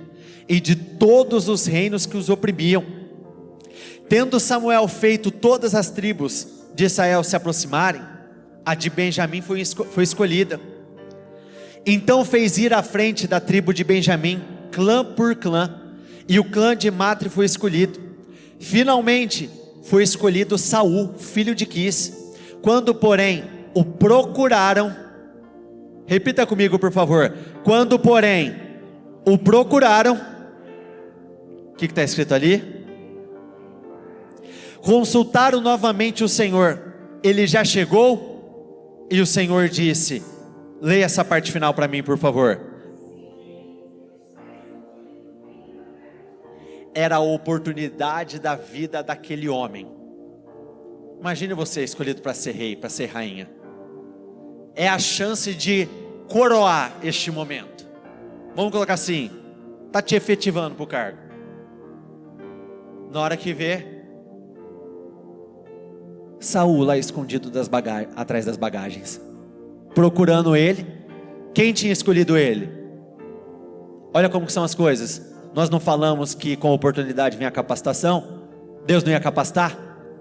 e de todos os reinos que os oprimiam. Tendo Samuel feito todas as tribos de Israel se aproximarem, a de Benjamim foi escolhida. Então fez ir à frente da tribo de Benjamim, clã por clã, e o clã de Matre foi escolhido. Finalmente foi escolhido Saul, filho de Quis. Quando porém o procuraram, repita comigo por favor, quando porém o procuraram, o que está escrito ali? Consultaram novamente o Senhor, ele já chegou? E o Senhor disse, leia essa parte final para mim por favor. Era a oportunidade da vida daquele homem. Imagine você escolhido para ser rei, para ser rainha. É a chance de coroar este momento. Vamos colocar assim, está te efetivando para o cargo. Na hora que vê, Saul lá escondido atrás das bagagens, procurando ele. Quem tinha escolhido ele? Olha como são as coisas. Nós não falamos que com oportunidade vem a capacitação? Deus não ia capacitar?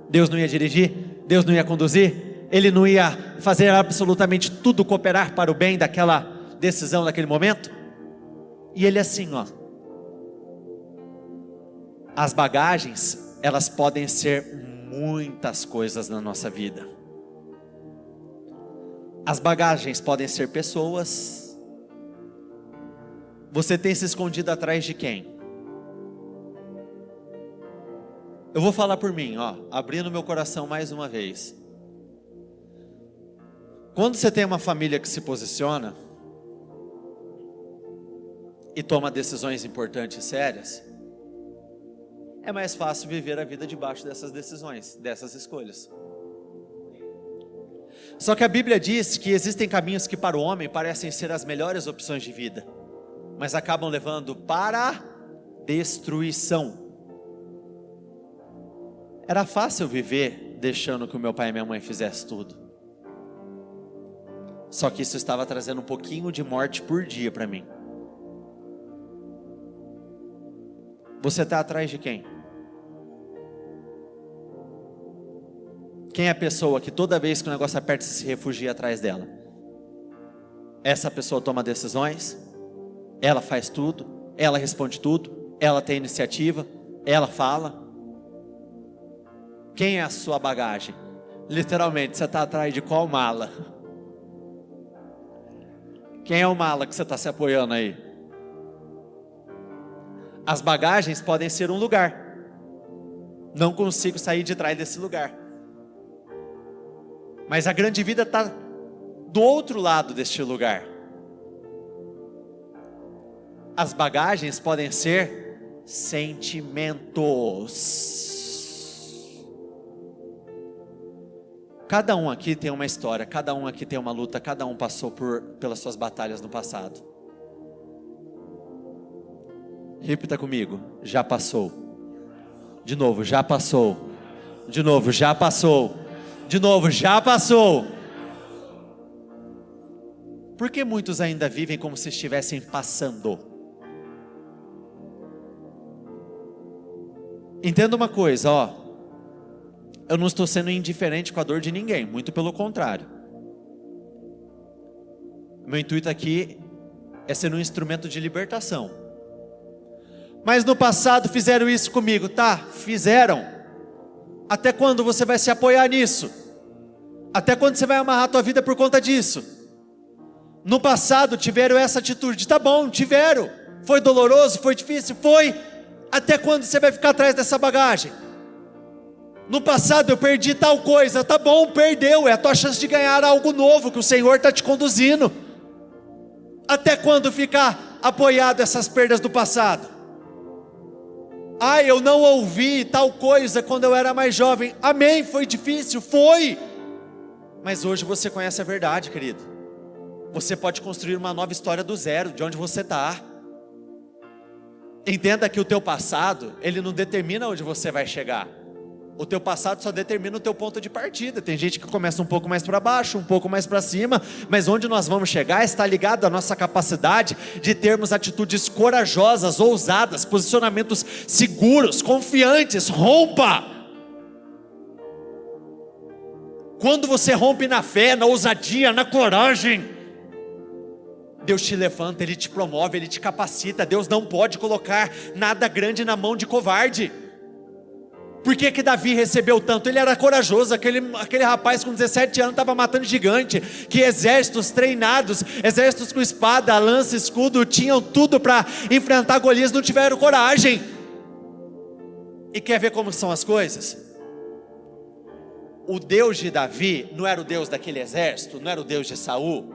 Deus não ia dirigir? Deus não ia conduzir? Ele não ia fazer absolutamente tudo cooperar para o bem daquela decisão, daquele momento? E ele assim, ó. As bagagens, elas podem ser muitas coisas na nossa vida. As bagagens podem ser pessoas. Você tem se escondido atrás de quem? Eu vou falar por mim, ó, abrindo meu coração mais uma vez. Quando você tem uma família que se posiciona e toma decisões importantes e sérias, é mais fácil viver a vida debaixo dessas decisões, dessas escolhas. Só que a Bíblia diz que existem caminhos que para o homem parecem ser as melhores opções de vida, mas acabam levando para a destruição. Era fácil viver deixando que o meu pai e minha mãe fizessem tudo. Só que isso estava trazendo um pouquinho de morte por dia para mim. Você está atrás de quem? Quem é a pessoa que toda vez que o negócio aperta se refugia atrás dela? Essa pessoa toma decisões, ela faz tudo, ela responde tudo, ela tem iniciativa, ela fala. Quem é a sua bagagem? Literalmente, você está atrás de qual mala? Quem é o mala que você está se apoiando aí? As bagagens podem ser um lugar. Não consigo sair de trás desse lugar. Mas a grande vida está do outro lado deste lugar. As bagagens podem ser sentimentos. Cada um aqui tem uma história, cada um aqui tem uma luta, cada um passou pelas suas batalhas no passado. Repita comigo: já passou. De novo: já passou. De novo: já passou. De novo: já passou. Por que muitos ainda vivem como se estivessem passando? Entenda uma coisa, ó. Eu não estou sendo indiferente com a dor de ninguém, muito pelo contrário. Meu intuito aqui é ser um instrumento de libertação. Mas no passado fizeram isso comigo, tá? Fizeram. Até quando você vai se apoiar nisso? Até quando você vai amarrar a tua vida por conta disso? No passado tiveram essa atitude, tá bom, tiveram. Foi doloroso, foi difícil, foi. Até quando você vai ficar atrás dessa bagagem? No passado eu perdi tal coisa, tá bom, perdeu, é a tua chance de ganhar algo novo que o Senhor está te conduzindo. Até quando ficar apoiado essas perdas do passado? Ah, eu não ouvi tal coisa quando eu era mais jovem. Amém, foi difícil, foi. Mas hoje você conhece a verdade, querido. Você pode construir uma nova história do zero, de onde você está. Entenda que o teu passado, ele não determina onde você vai chegar. O teu passado só determina o teu ponto de partida. Tem gente que começa um pouco mais para baixo, um pouco mais para cima, mas onde nós vamos chegar está ligado à nossa capacidade de termos atitudes corajosas, ousadas, posicionamentos seguros, confiantes. Rompa! Quando você rompe na fé, na ousadia, na coragem, Deus te levanta, Ele te promove, Ele te capacita. Deus não pode colocar nada grande na mão de covarde. Por que Davi recebeu tanto? Ele era corajoso, aquele rapaz com 17 anos estava matando gigante, que exércitos treinados, exércitos com espada, lança, escudo, tinham tudo para enfrentar Golias, não tiveram coragem. E quer ver como são as coisas? O Deus de Davi não era o Deus daquele exército, não era o Deus de Saul?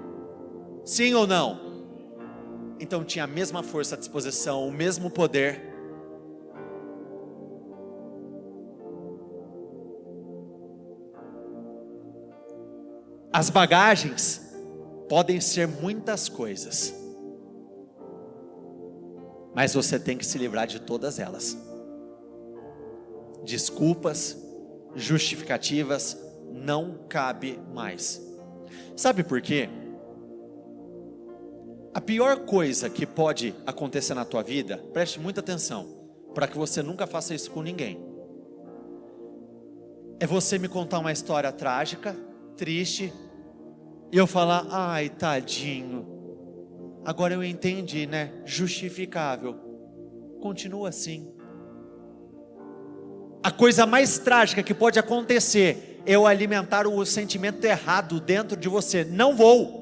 Sim ou não? Então tinha a mesma força à disposição, o mesmo poder. As bagagens podem ser muitas coisas, mas você tem que se livrar de todas elas. Desculpas, justificativas, não cabe mais. Sabe por quê? A pior coisa que pode acontecer na tua vida, preste muita atenção, para que você nunca faça isso com ninguém, é você me contar uma história trágica, triste, e eu falar: ai, tadinho, agora eu entendi, né? Justificável. Continua assim. A coisa mais trágica que pode acontecer é eu alimentar o sentimento errado dentro de você. Não vou.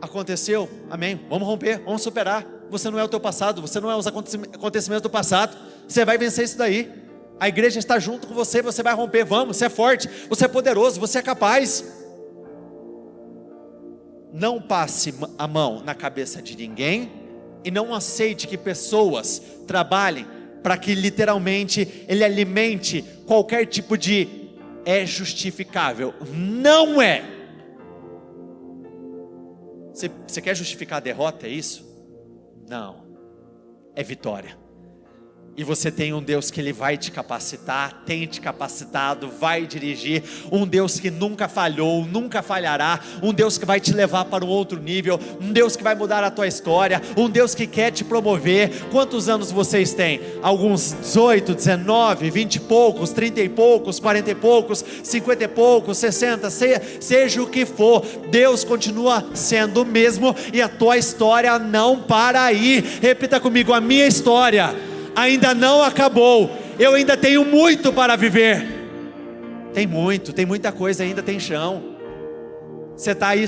Aconteceu, amém, vamos romper, vamos superar. Você não é o teu passado, você não é os acontecimentos do passado. Você vai vencer isso daí. A igreja está junto com você, você vai romper. Vamos, você é forte, você é poderoso, você é capaz. Não passe a mão na cabeça de ninguém e não aceite que pessoas trabalhem para que literalmente ele alimente qualquer tipo de é justificável. Não é. Você quer justificar a derrota, é isso? Não, é vitória. E você tem um Deus que Ele vai te capacitar, tem te capacitado, vai dirigir. Um Deus que nunca falhou, nunca falhará. Um Deus que vai te levar para um outro nível. Um Deus que vai mudar a tua história. Um Deus que quer te promover. Quantos anos vocês têm? Alguns 18, 19, 20 e poucos, 30 e poucos, 40 e poucos, 50 e poucos, 60, seja o que for, Deus continua sendo o mesmo e a tua história não para aí. Repita comigo: a minha história ainda não acabou, eu ainda tenho muito para viver. Tem muita coisa ainda, tem chão. Você está aí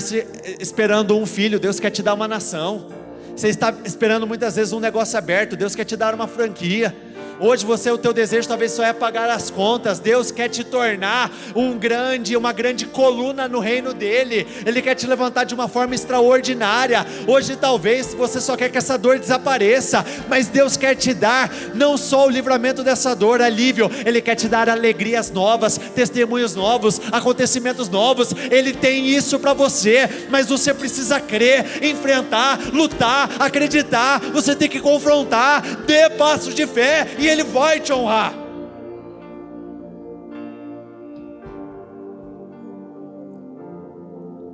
esperando um filho, Deus quer te dar uma nação. Você está esperando muitas vezes um negócio aberto, Deus quer te dar uma franquia. Hoje o teu desejo talvez só é pagar as contas. Deus quer te tornar uma grande coluna no reino dele. Ele quer te levantar de uma forma extraordinária. Hoje talvez você só quer que essa dor desapareça, mas Deus quer te dar não só o livramento dessa dor, alívio. Ele quer te dar alegrias novas, testemunhos novos, acontecimentos novos. Ele tem isso para você, mas você precisa crer, enfrentar, lutar, acreditar. Você tem que confrontar, dê passos de fé e Ele vai te honrar.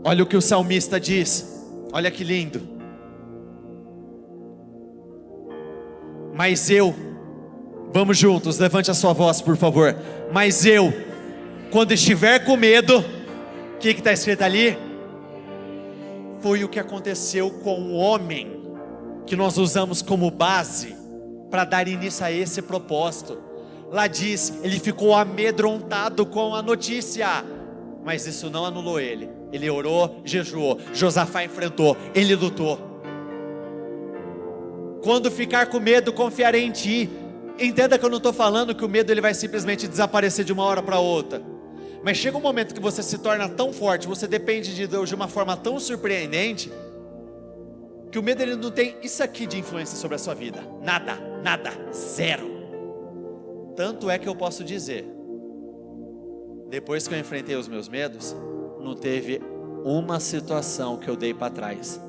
Olha o que o salmista diz, olha que lindo. Mas eu, vamos juntos, levante a sua voz por favor. Mas eu, quando estiver com medo, o que está escrito ali? Foi o que aconteceu com o homem, que nós usamos como base para dar início a esse propósito. Lá diz, ele ficou amedrontado com a notícia, mas isso não anulou ele. Ele orou, jejuou, Josafá enfrentou, ele lutou. Quando ficar com medo, confiarei em ti. Entenda que eu não estou falando que o medo ele vai simplesmente desaparecer de uma hora para outra, mas chega um momento que você se torna tão forte, você depende de Deus de uma forma tão surpreendente, que o medo ele não tem isso aqui de influência sobre a sua vida, nada, zero. Tanto é que eu posso dizer, depois que eu enfrentei os meus medos, não teve uma situação que eu dei para trás.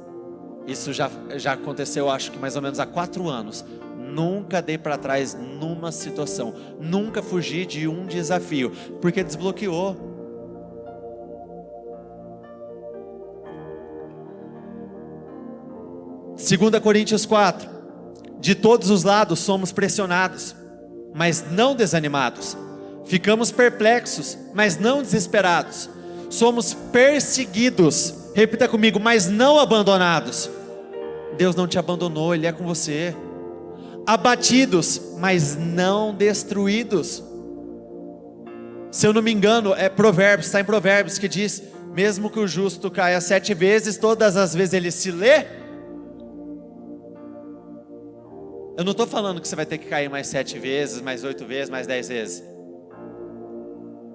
Isso já aconteceu, acho que mais ou menos há 4 anos. Nunca dei para trás numa situação, nunca fugi de um desafio, porque desbloqueou. Segunda Coríntios 4, de todos os lados somos pressionados, mas não desanimados, ficamos perplexos, mas não desesperados, somos perseguidos, repita comigo, mas não abandonados. Deus não te abandonou, Ele é com você. Abatidos, mas não destruídos. Se eu não me engano, é Provérbios, está em Provérbios que diz, mesmo que o justo caia 7 vezes, todas as vezes ele se lê. Eu não estou falando que você vai ter que cair mais 7 vezes, mais 8 vezes, mais 10 vezes.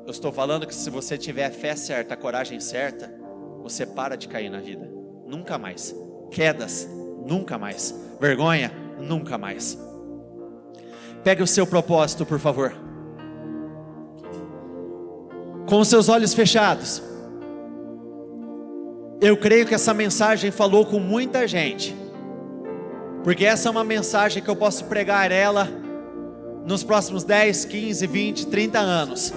Eu estou falando que se você tiver a fé certa, a coragem certa, você para de cair na vida, nunca mais. Quedas, nunca mais. Vergonha, nunca mais. Pegue o seu propósito, por favor. Com os seus olhos fechados. Eu creio que essa mensagem falou com muita gente, porque essa é uma mensagem que eu posso pregar ela nos próximos 10, 15, 20, 30 anos.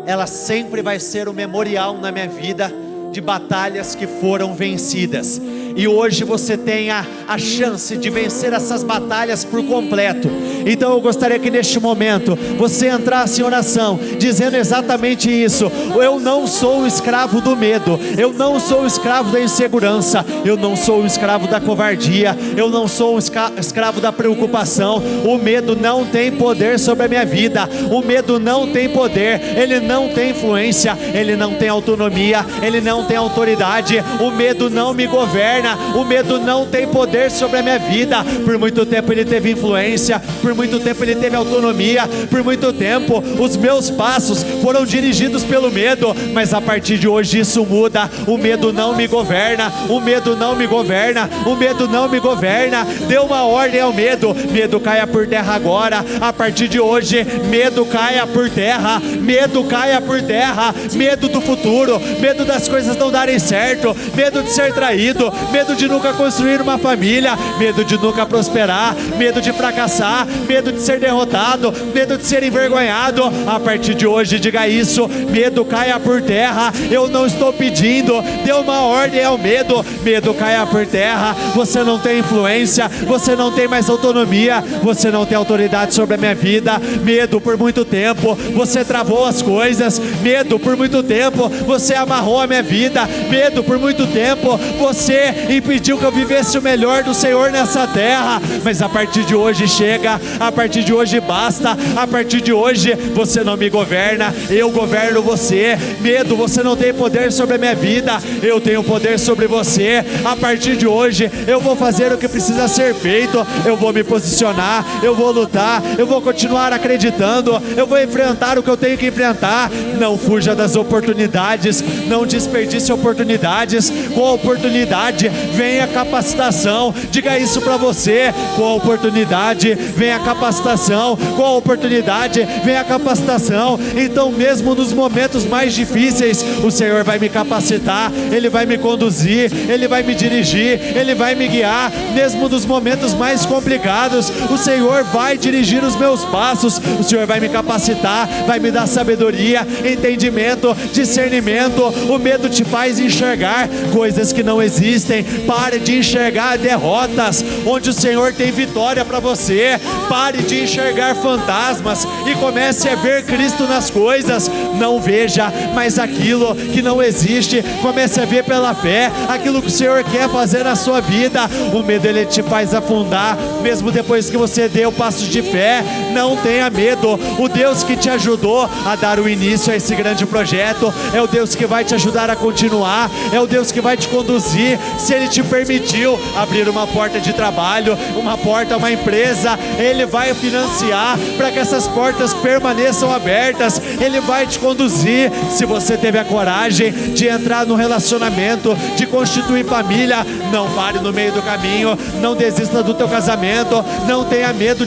Ela sempre vai ser um memorial na minha vida de batalhas que foram vencidas. E hoje você tem a chance de vencer essas batalhas por completo. Então eu gostaria que neste momento você entrasse em oração, dizendo exatamente isso. Eu não sou o escravo do medo, eu não sou o escravo da insegurança, eu não sou o escravo da covardia, eu não sou o escravo da preocupação. O medo não tem poder sobre a minha vida, o medo não tem poder, ele não tem influência, ele não tem autonomia, ele não tem autoridade. O medo não me governa, o medo não tem poder sobre a minha vida. Por muito tempo ele teve influência, por muito tempo ele teve autonomia, por muito tempo os meus passos foram dirigidos pelo medo, mas a partir de hoje isso muda. O medo não me governa, o medo não me governa, o medo não me governa. Deu uma ordem ao medo, medo caia por terra agora. A partir de hoje, medo caia por terra, medo caia por terra. Medo do futuro, medo das coisas não darem certo, medo de ser traído, medo de nunca construir uma família, medo de nunca prosperar, medo de fracassar, medo de ser derrotado, medo de ser envergonhado. A partir de hoje diga isso, medo caia por terra. Eu não estou pedindo, dê uma ordem ao medo, medo caia por terra. Você não tem influência, você não tem mais autonomia, você não tem autoridade sobre a minha vida. Medo, por muito tempo você travou as coisas, medo, por muito tempo você amarrou a minha vida, medo, por muito tempo você impediu que eu vivesse o melhor do Senhor nessa terra. Mas a partir de hoje chega, a partir de hoje basta, a partir de hoje você não me governa, eu governo você. Medo, você não tem poder sobre a minha vida, eu tenho poder sobre você. A partir de hoje eu vou fazer o que precisa ser feito, eu vou me posicionar, eu vou lutar, eu vou continuar acreditando, eu vou enfrentar o que eu tenho que enfrentar. Não fuja das oportunidades, não desperdice oportunidades. Com a oportunidade vem a capacitação. Diga isso para você: com a oportunidade vem a capacitação, com a oportunidade vem a capacitação. Então mesmo nos momentos mais difíceis, o Senhor vai me capacitar, Ele vai me conduzir, Ele vai me dirigir, Ele vai me guiar. Mesmo nos momentos mais complicados, o Senhor vai dirigir os meus passos, o Senhor vai me capacitar, vai me dar sabedoria, entendimento, discernimento. O medo te faz enxergar coisas que não existem. Pare de enxergar derrotas onde o Senhor tem vitória para você. Pare de enxergar fantasmas e comece a ver Cristo nas coisas. Não veja mais aquilo que não existe, comece a ver pela fé aquilo que o Senhor quer fazer na sua vida. O medo, ele te faz afundar, mesmo depois que você deu passos de fé. Não tenha medo. O Deus que te ajudou a dar o início a esse grande projeto é o Deus que vai te ajudar a continuar, é o Deus que vai te conduzir. Se Ele te permitiu abrir uma porta de trabalho, uma porta, uma empresa, Ele vai financiar para que essas portas permaneçam abertas. Ele vai te conduzir. Se você teve a coragem de entrar no relacionamento, de constituir família, não pare no meio do caminho, não desista do teu casamento, não tenha medo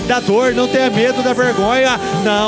da dor, não tenha medo da vergonha. Não.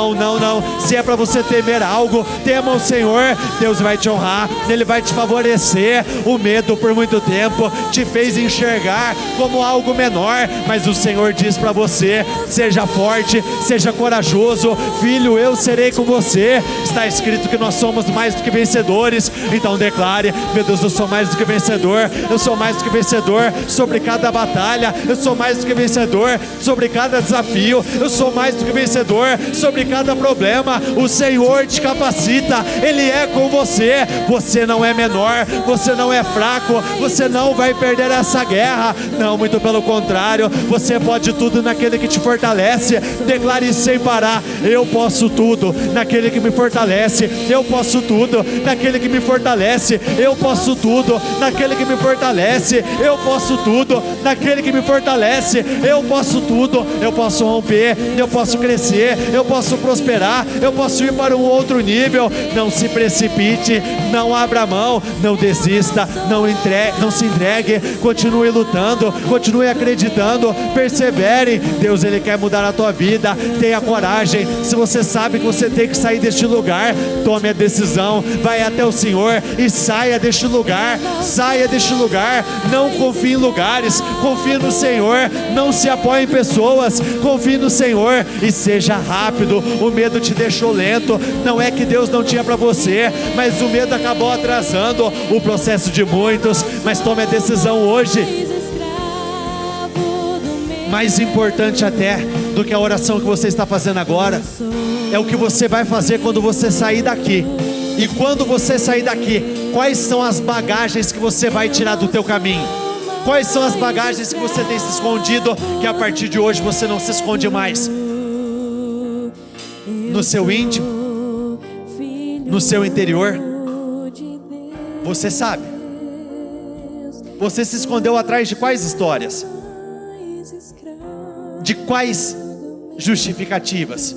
Se é para você temer algo, tema o Senhor. Deus vai te honrar, Ele vai te favorecer. O medo por muito tempo te fez enxergar como algo menor, mas o Senhor diz para você: seja forte, seja corajoso, filho, eu serei com você. Está escrito que nós somos mais do que vencedores. Então declare: meu Deus, eu sou mais do que vencedor, eu sou mais do que vencedor sobre cada batalha, eu sou mais do que vencedor sobre cada desafio, eu sou mais do que vencedor sobre cada problema. O Senhor te capacita, Ele é com você. Você não é menor, você não é fraco, você não vai perder essa guerra. Não, muito pelo contrário, você pode tudo naquele que te fortalece. Declare isso sem parar: eu posso tudo naquele que me fortalece, eu posso tudo naquele que me fortalece, eu posso tudo naquele que me fortalece, eu posso tudo naquele que me fortalece, eu posso tudo. Eu posso romper, eu posso crescer, eu posso prosperar, eu posso ir para um outro nível. Não se precipite, não abra mão, não desista, não se entregue, continue lutando, continue acreditando, persevere. Deus, Ele quer mudar a tua vida. Tenha coragem. Se você sabe que você tem que sair deste lugar, tome a decisão, vai até o Senhor e saia deste lugar. Saia deste lugar. Não confie em lugares, confie no Senhor. Não se apoie em pessoas, confie no Senhor e seja rápido. O medo te deixou lento. Não é que Deus não tinha para você, mas o medo acabou atrasando o processo de muitos. Mas tome a decisão hoje. Mais importante até do que a oração que você está fazendo agora é o que você vai fazer quando você sair daqui. E quando você sair daqui, quais são as bagagens que você vai tirar do teu caminho? Quais são as bagagens que você tem se escondido, que a partir de hoje você não se esconde mais? No seu íntimo, no seu interior, você sabe. Você se escondeu atrás de quais histórias? De quais justificativas?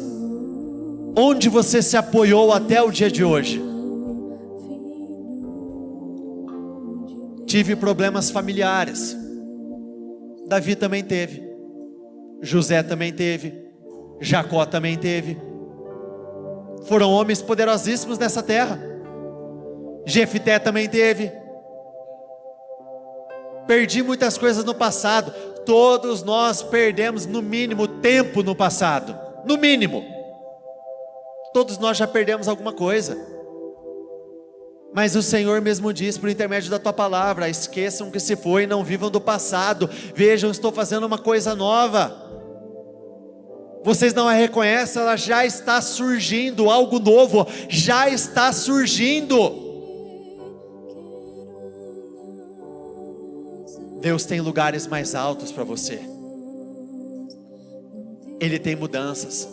Onde você se apoiou até o dia de hoje? Tive problemas familiares. Davi também teve. José também teve. Jacó também teve. Foram homens poderosíssimos nessa terra. Jefté também teve. Perdi muitas coisas no passado. Todos nós perdemos no mínimo tempo no passado. No mínimo. Todos nós já perdemos alguma coisa. Mas o Senhor mesmo diz por intermédio da tua palavra: esqueçam o que se foi, não vivam do passado. Vejam, estou fazendo uma coisa nova. Vocês não a reconhecem, ela já está surgindo. Algo novo já está surgindo. Deus tem lugares mais altos para você. Ele tem mudanças.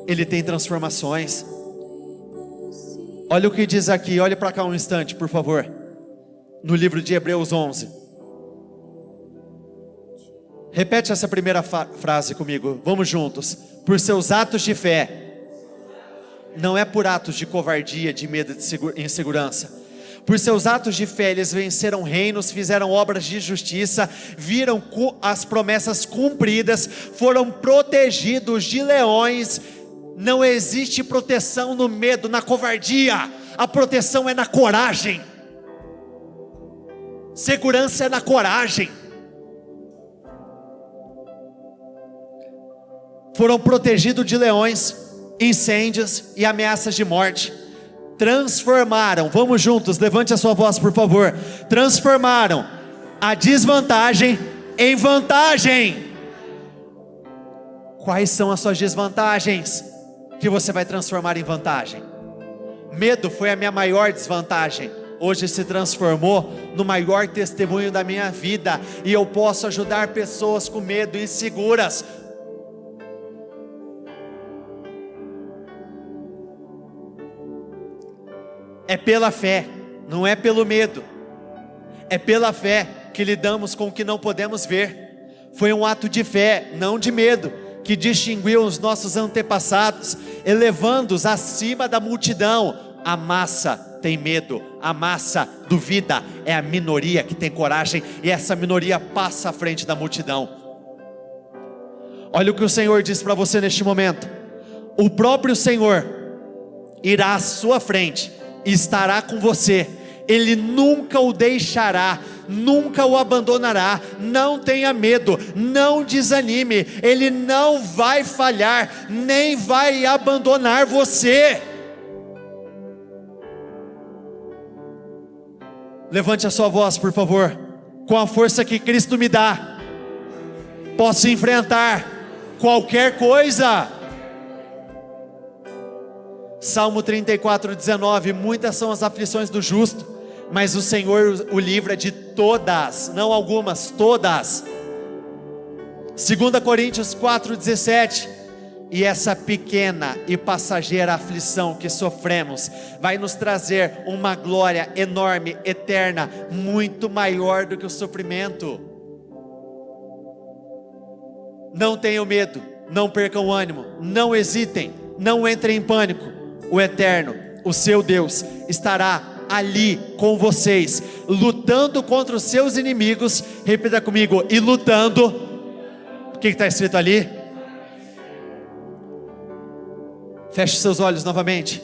Ele tem transformações. Olha o que diz aqui, olha para cá um instante, por favor. No livro de Hebreus 11. Repete essa primeira frase comigo, vamos juntos. Por seus atos de fé. Não é por atos de covardia, de medo, de insegurança. Por seus atos de fé, eles venceram reinos, fizeram obras de justiça, viram as promessas cumpridas, foram protegidos de leões. Não existe proteção no medo, na covardia. A proteção é na coragem. Segurança é na coragem. Foram protegidos de leões, incêndios e ameaças de morte. Transformaram, vamos juntos, levante a sua voz por favor. Transformaram a desvantagem em vantagem. Quais são as suas desvantagens que você vai transformar em vantagem? Medo foi a minha maior desvantagem. Hoje se transformou no maior testemunho da minha vida. E eu posso ajudar pessoas com medo, inseguras. É pela fé, não é pelo medo. É pela fé que lidamos com o que não podemos ver. Foi um ato de fé, não de medo, que distinguiu os nossos antepassados, elevando-os acima da multidão. A massa tem medo, a massa duvida, é a minoria que tem coragem, e essa minoria passa à frente da multidão. Olha o que o Senhor diz para você neste momento. O próprio Senhor irá à sua frente, estará com você. Ele nunca o deixará, nunca o abandonará. Não tenha medo, não desanime. Ele não vai falhar, nem vai abandonar você. Levante a sua voz por favor. Com a força que Cristo me dá, posso enfrentar qualquer coisa. Salmo 34:19. Muitas são as aflições do justo, mas o Senhor o livra de todas, não algumas, todas. 2 Coríntios 4:17. E essa pequena e passageira aflição que sofremos vai nos trazer uma glória enorme, eterna, muito maior do que o sofrimento. Não tenham medo, não percam o ânimo, não hesitem, não entrem em pânico. O Eterno, o seu Deus, estará ali com vocês, lutando contra os seus inimigos. Repita comigo, e lutando. O que está escrito ali? Feche seus olhos novamente.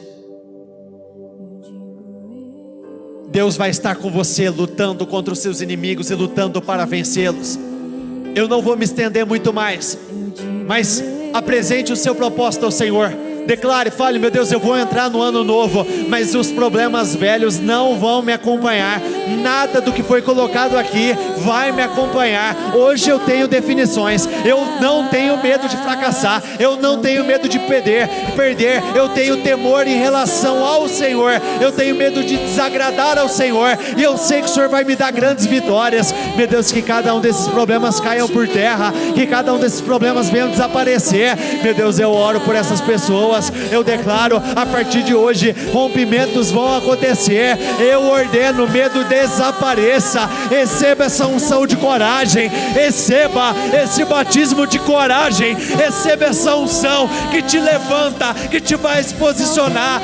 Deus vai estar com você, lutando contra os seus inimigos e lutando para vencê-los. Eu não vou me estender muito mais, mas apresente o seu propósito ao Senhor. Declare, fale, meu Deus, eu vou entrar no ano novo, mas os problemas velhos não vão me acompanhar. Nada do que foi colocado aqui vai me acompanhar. Hoje eu tenho definições. Eu não tenho medo de fracassar. Eu não tenho medo de perder. Eu tenho temor em relação ao Senhor. Eu tenho medo de desagradar ao Senhor. E eu sei que o Senhor vai me dar grandes vitórias. Meu Deus, que cada um desses problemas caiam por terra. Que cada um desses problemas venham desaparecer. Meu Deus, eu oro por essas pessoas. Eu declaro, a partir de hoje, rompimentos vão acontecer. Eu ordeno, medo desapareça. Receba essa unção de coragem. Receba esse batismo de coragem. Receba essa unção que te levanta, que te vai se posicionar.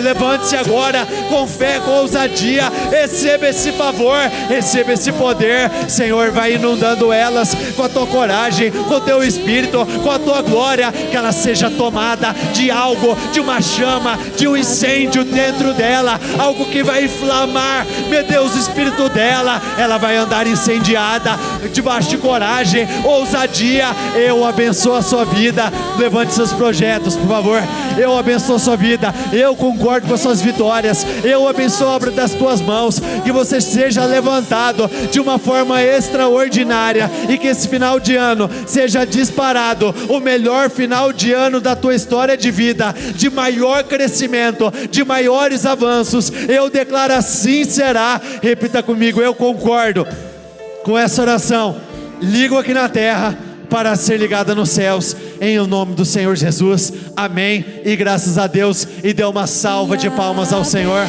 Levante-se agora com fé, com ousadia. Receba esse favor, receba esse poder. Senhor, vai inundando elas com a tua coragem, com o teu espírito, com a tua glória. Que ela seja tomada de algo, de uma chama, de um incêndio dentro dela, algo que vai inflamar, meu Deus, o espírito dela. Ela vai andar incendiada, debaixo de coragem, ousadia. Eu abençoo a sua vida. Levante seus projetos, por favor. Eu abençoo a sua vida. Eu concordo com as suas vitórias. Eu abençoo a obra das tuas mãos. Que você seja levantado de uma forma extraordinária, e que esse final de ano seja disparado o melhor final de ano da tua história de vida, de maior crescimento, de maiores avanços. Eu declaro, assim será. Repita comigo, eu concordo com essa oração, ligo aqui na terra para ser ligada nos céus, em o nome do Senhor Jesus, amém, e graças a Deus, e dê uma salva de palmas ao Senhor.